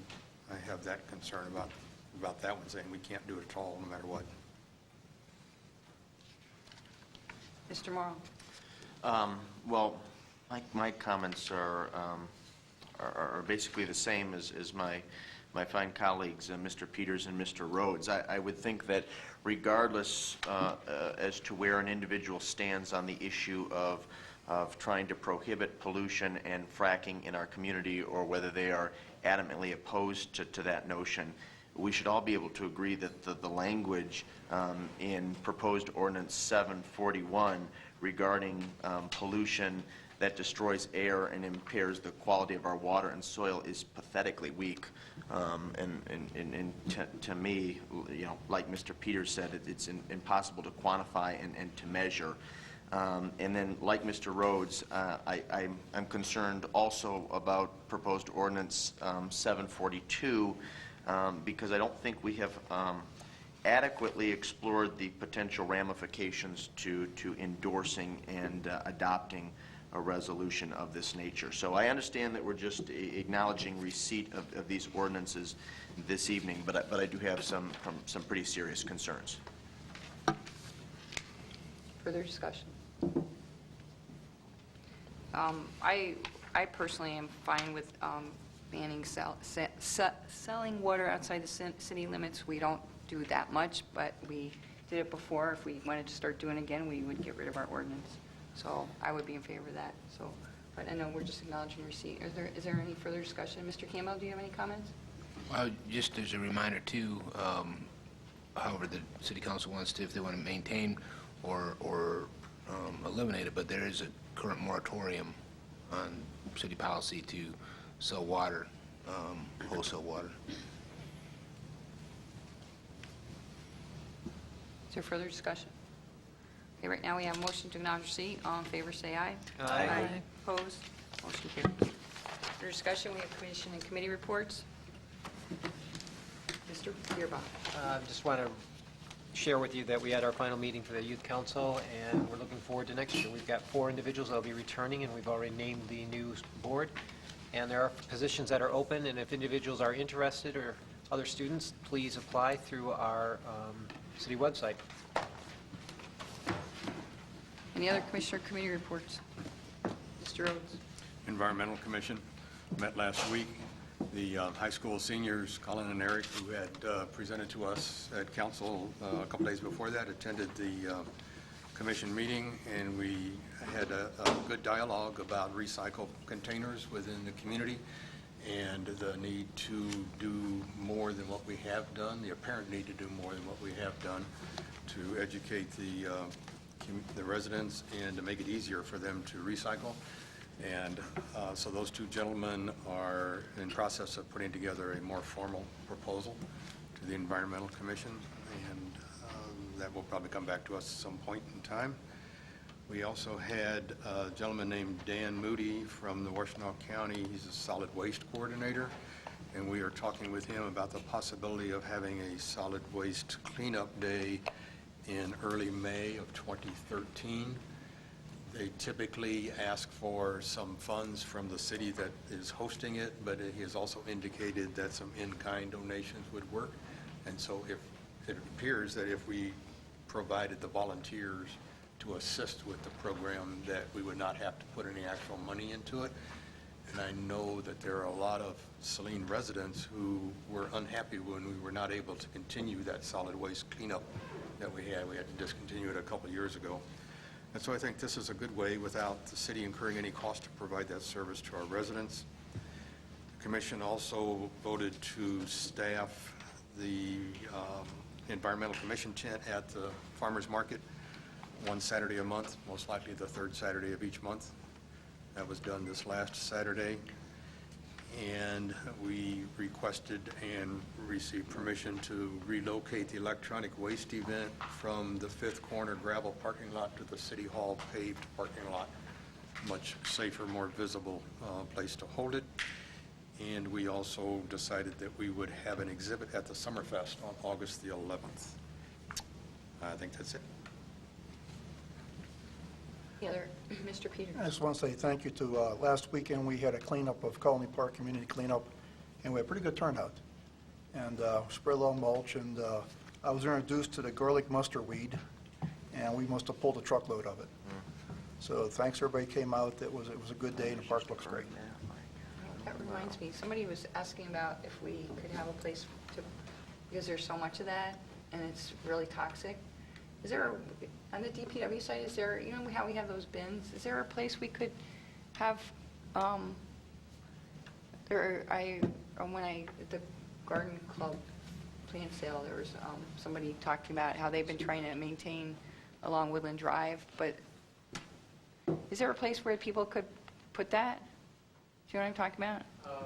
have that concern about that one, saying we can't do it at all no matter what. Mr. Morrow? Well, my comments are basically the same as my my fine colleagues, Mr. Peters and Mr. Rhodes. I would think that regardless as to where an individual stands on the issue of trying to prohibit pollution and fracking in our community, or whether they are adamantly opposed to that notion, we should all be able to agree that the language in proposed ordinance 741 regarding pollution that destroys air and impairs the quality of our water and soil is pathetically weak. And to me, you know, like Mr. Peters said, it's impossible to quantify and to measure. And then, like Mr. Rhodes, I'm concerned also about proposed ordinance 742 because I don't think we have adequately explored the potential ramifications to endorsing and adopting a resolution of this nature. So I understand that we're just acknowledging receipt of these ordinances this evening, but I do have some pretty serious concerns. Further discussion? I personally am fine with banning selling water outside the city limits. We don't do that much, but we did it before. If we wanted to start doing it again, we would get rid of our ordinance. So I would be in favor of that. So, but I know we're just acknowledging receipt. Is there any further discussion? Mr. Campbell, do you have any comments? Well, just as a reminder too, however the city council wants to, if they want to maintain or eliminate it, but there is a current moratorium on city policy to sell water, wholesale water. Is there further discussion? Okay, right now we have a motion to acknowledge receipt. All in favor, say aye. Aye. Opposed? Motion carried. For discussion, we have commission and committee reports. Mr. Bierbach. Just want to share with you that we had our final meeting for the Youth Council, and we're looking forward to next year. We've got 4 individuals that will be returning, and we've already named the new board. And there are positions that are open, and if individuals are interested or other students, please apply through our city website. Any other commissioner or committee reports? Mr. Rhodes. Environmental Commission met last week. The high school seniors, Colin and Eric, who had presented to us at council a couple days before that, attended the commission meeting, and we had a good dialogue about recycle containers within the community and the need to do more than what we have done, the apparent need to do more than what we have done to educate the residents and to make it easier for them to recycle. And so those two gentlemen are in process of putting together a more formal proposal to the Environmental Commission, and that will probably come back to us at some point in time. We also had a gentleman named Dan Moody from the Washtenaw County. He's a solid waste coordinator, and we are talking with him about the possibility of having a solid waste cleanup day in early May of 2013. They typically ask for some funds from the city that is hosting it, but he has also indicated that some in-kind donations would work. And so if it appears that if we provided the volunteers to assist with the program, that we would not have to put any actual money into it. And I know that there are a lot of Saline residents who were unhappy when we were not able to continue that solid waste cleanup that we had. We had to discontinue it a couple of years ago. And so I think this is a good way, without the city incurring any cost, to provide that service to our residents. The commission also voted to staff the Environmental Commission tent at the Farmers Market one Saturday a month, most likely the 3rd Saturday of each month. That was done this last Saturday. And we requested and received permission to relocate the electronic waste event from the 5th Corner gravel parking lot to the City Hall paved parking lot. Much safer, more visible place to hold it. And we also decided that we would have an exhibit at the Summerfest on August the 11th. I think that's it. The other, Mr. Peters. I just want to say thank you to, last weekend we had a cleanup of Colony Park, community cleanup, and we had a pretty good turnout. And spread along mulch, and I was introduced to the garlic mustard weed, and we must have pulled a truckload of it. So thanks, everybody came out. It was a good day, and the park looks great. that reminds me, somebody was asking about if we could have a place to, because there's so much of that, and it's really toxic. Is there, on the DPW side, is there, you know how we have those bins? Is there a place we could have, at the garden club plant sale, there was somebody talking about how they've been trying to maintain along Woodland Drive, but is there a place where people could put that? Do you know what I'm talking about? Are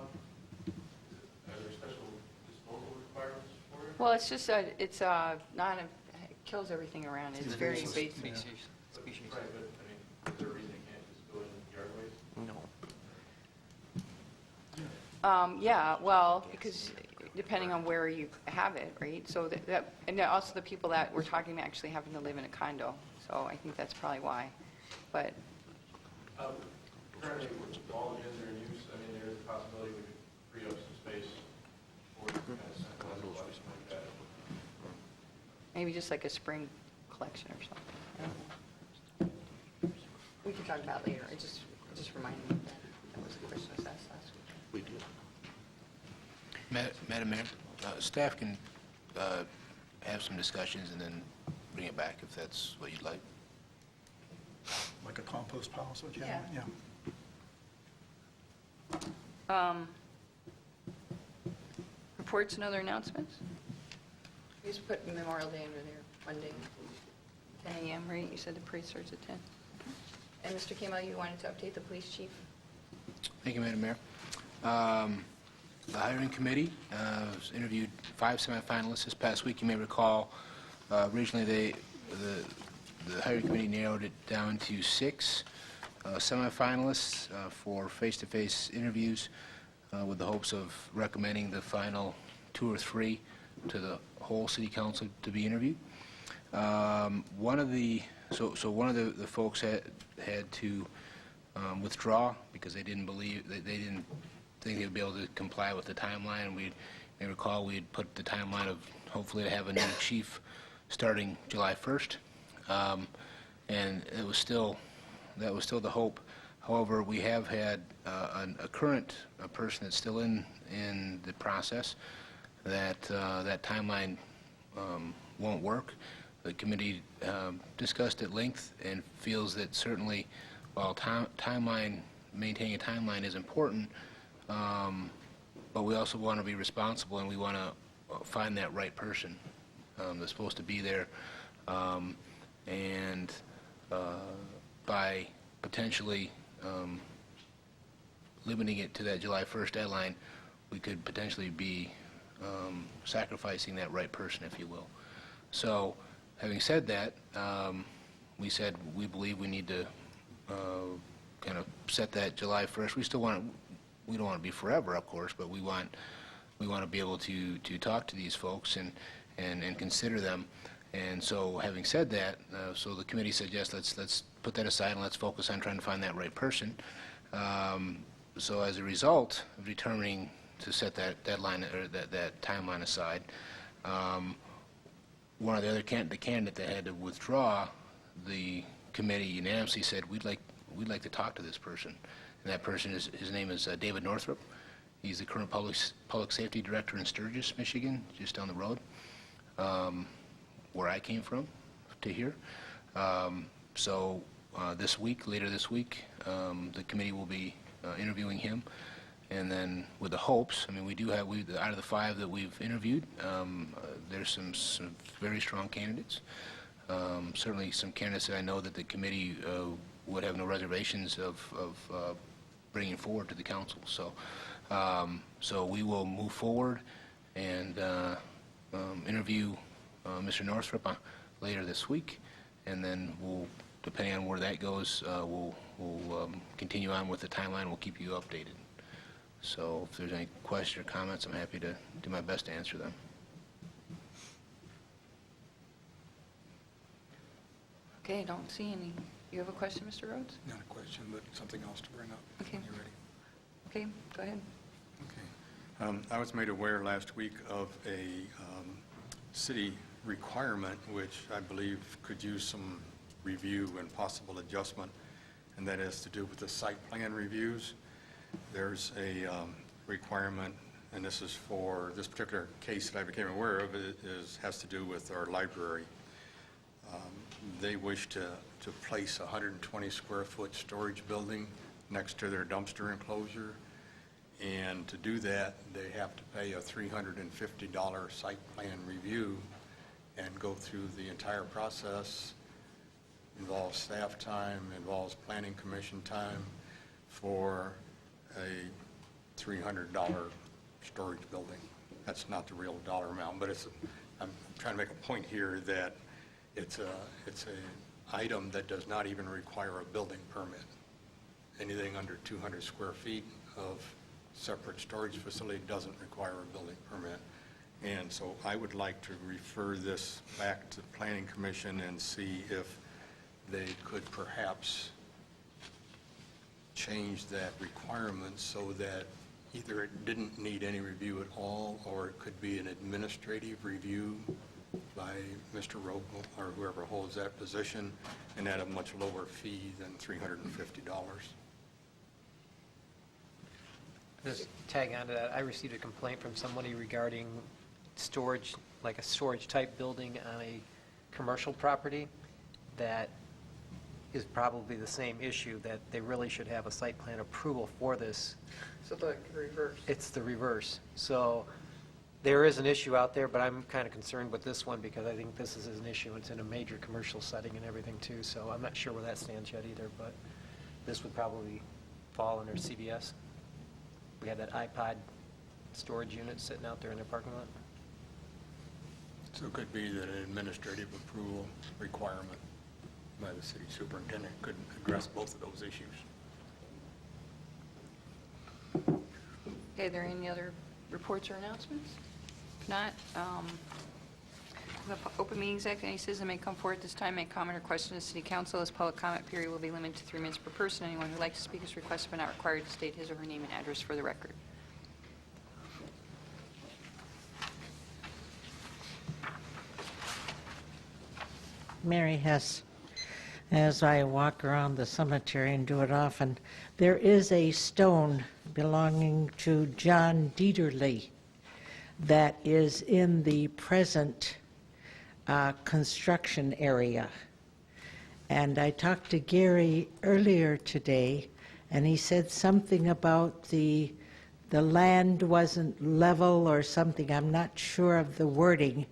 there special disposal requirements for it? Well, it's just it's not it kills everything around it. It's very invasive. Species. Right, but, I mean, is there a reason it can't just go in yard waste? No. Yeah, well, because depending on where you have it, right? So and also the people that we're talking to actually happen to live in a condo. So I think that's probably why. But Currently, all the bins are in use. I mean, there is a possibility we could free up some space for kind of centralized collection like that. maybe just like a spring collection or something. We can talk about it later. It just reminded me that that was a question I was asked last week. We do. Madam Mayor, staff can have some discussions and then bring it back if that's what you'd like. Like a compost pile, so Yeah. yeah. Reports and other announcements? You just put Memorial Day under there, Monday, 10 a.m., right? You said the parade starts at 10. And Mr. Campbell, you wanted to update the police chief? Thank you, Madam Mayor. The hiring committee has interviewed 5 semifinalists this past week. You may recall, originally the hiring committee narrowed it down to 6 semifinalists for face-to-face interviews with the hopes of recommending the final 2 or 3 to the whole city council to be interviewed. One of the folks had to withdraw because they didn't believe they didn't think they would be able to comply with the timeline. We may recall we had put the timeline of hopefully to have a new chief starting July 1st, and that was still the hope. However, we have had a current person that's still in the process that timeline won't work. The committee discussed at length and feels that certainly while maintaining a timeline is important, but we also want to be responsible and we want to find that right person that's supposed to be there, and by potentially limiting it to that July 1st deadline, we could potentially be sacrificing that right person, if you will. So, having said that, we said we believe we need to kind of set that July 1st. We don't want to be forever, of course, but we want to be able to talk to these folks and consider them. And so, having said that, so the committee said yes, let's put that aside and let's focus on trying to find that right person. So, as a result of determining to set that deadline or that timeline aside, one of the candidate that had to withdraw, the committee unanimously said we'd like to talk to this person, and that person his name is David Northrup. He's the current public safety director in Sturgis, Michigan, just down the road, where I came from to here. So later this week, the committee will be interviewing him. And then with the hopes, I mean, out of the 5 that we've interviewed, there's some very strong candidates. Certainly some candidates that I know that the committee would have no reservations of bringing forward to the council. So we will move forward and interview Mr. Northrup later this week, and then we'll, depending on where that goes, we'll continue on with the timeline. We'll keep you updated. So if there's any questions or comments, I'm happy to do my best to answer them. Okay, I don't see any. You have a question, Mr. Rhodes? Not a question, but something else to bring up. Okay. When you're ready. Okay, go ahead. Okay. I was made aware last week of a city requirement which I believe could use some review and possible adjustment, and that has to do with the site plan reviews. there's a requirement, and this is for this particular case that I became aware of, has to do with our library. They wish to place a 120 square foot storage building next to their dumpster enclosure. And to do that, they have to pay a $350 site plan review and go through the entire process. Involves staff time, involves planning commission time for a $300 storage building. That's not the real dollar amount, but I'm trying to make a point here that it's a item that does not even require a building permit. Anything under 200 square feet of separate storage facility doesn't require a building permit. And so I would like to refer this back to the Planning Commission and see if they could perhaps change that requirement so that either it didn't need any review at all, or it could be an administrative review by Mr. Rogel or whoever holds that position, and at a much lower fee than $350. Just tag on to that, I received a complaint from somebody regarding storage, like a storage type building on a commercial property that is probably the same issue, that they really should have a site plan approval for this. So the reverse. It's the reverse. So there is an issue out there, but I'm kind of concerned with this one because I think this is an issue. It's in a major commercial setting and everything too, so I'm not sure where that stands yet either, but this would probably fall under CBS. We have that iPod storage unit sitting out there in their parking lot. So it could be that an administrative approval requirement by the city superintendent could address both of those issues. Okay, are there any other reports or announcements? If not, the Open Meetings Act, any citizen may come forward at this time, make comment or question to the city council. This public comment period will be limited to 3 minutes per person. Anyone who would like to speak is requested but not required to state his or her name and address for the record. Mary Hess. As I walk around the cemetery and do it often, there is a stone belonging to John Dieterle that is in the present construction area. And I talked to Gary earlier today, and he said something about the land wasn't level or something. I'm not sure of the wording,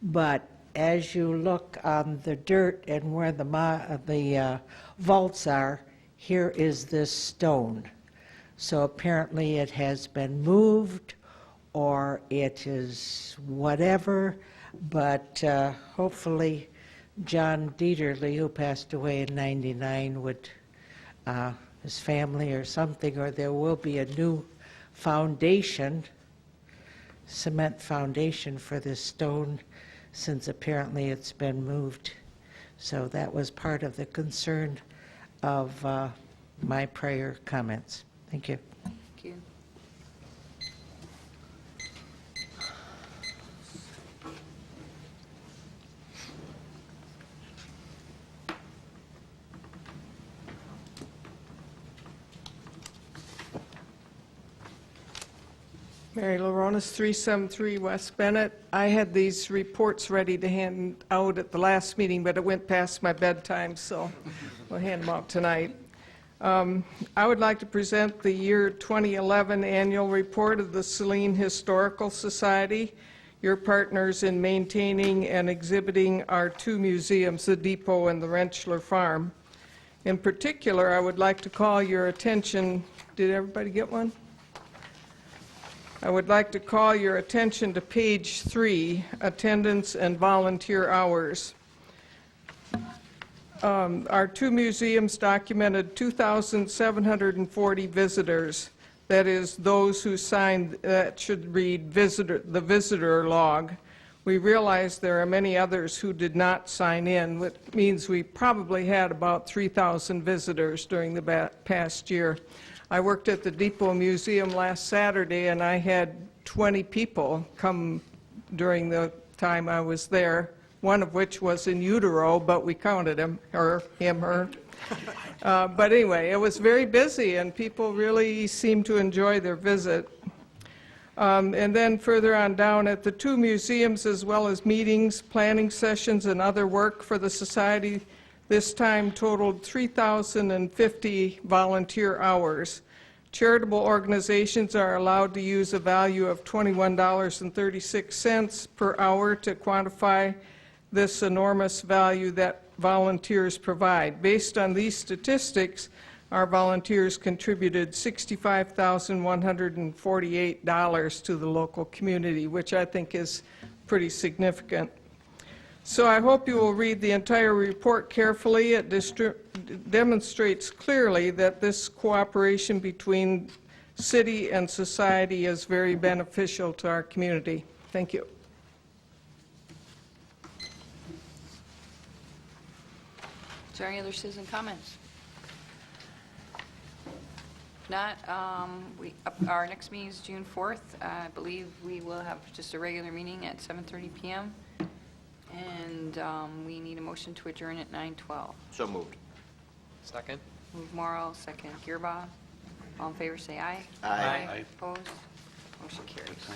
but as you look on the dirt and where the vaults are, here is this stone. So apparently it has been moved, or it is whatever, but hopefully John Dieterle, who passed away in '99, would, his family or something, or there will be a new foundation, cement foundation for this stone, since apparently it's been moved. So that was part of the concern of my prior comments. Thank you. Thank you. Mary LaRonas, 373 West Bennett. I had these reports ready to hand out at the last meeting, but it went past my bedtime, so we'll hand them out tonight. I would like to present the year 2011 annual report of the Saline Historical Society, your partners in maintaining and exhibiting our 2 museums, the Depot and the Rentschler Farm. In particular, I would like to call your attention, did everybody get one? I would like to call your attention to page 3, attendance and volunteer hours. Our 2 museums documented 2,740 visitors. That is, those who signed, that should read the visitor log. We realize there are many others who did not sign in, which means we probably had about 3,000 visitors during the past year. I worked at the Depot Museum last Saturday, and I had 20 people come during the time I was there, one of which was in utero, but we counted him, her. But anyway, it was very busy, and people really seemed to enjoy their visit. And then further on down at the 2 museums, as well as meetings, planning sessions, and other work for the society, this time totaled 3,050 volunteer hours. Charitable organizations are allowed to use a value of $21.36 per hour to quantify this enormous value that volunteers provide. Based on these statistics, our volunteers contributed $65,148 to the local community, which I think is pretty significant. So I hope you will read the entire report carefully. It demonstrates clearly that this cooperation between city and society is very beneficial to our community. Thank you. Is there any other citizen comments? If not, our next meeting is June 4th. I believe we will have just a regular meeting at 7:30 p.m. And we need a motion to adjourn at 9:12. So moved. Second? Move Morrow, second Gearba. All in favor, say aye. Aye. Opposed? Motion carries.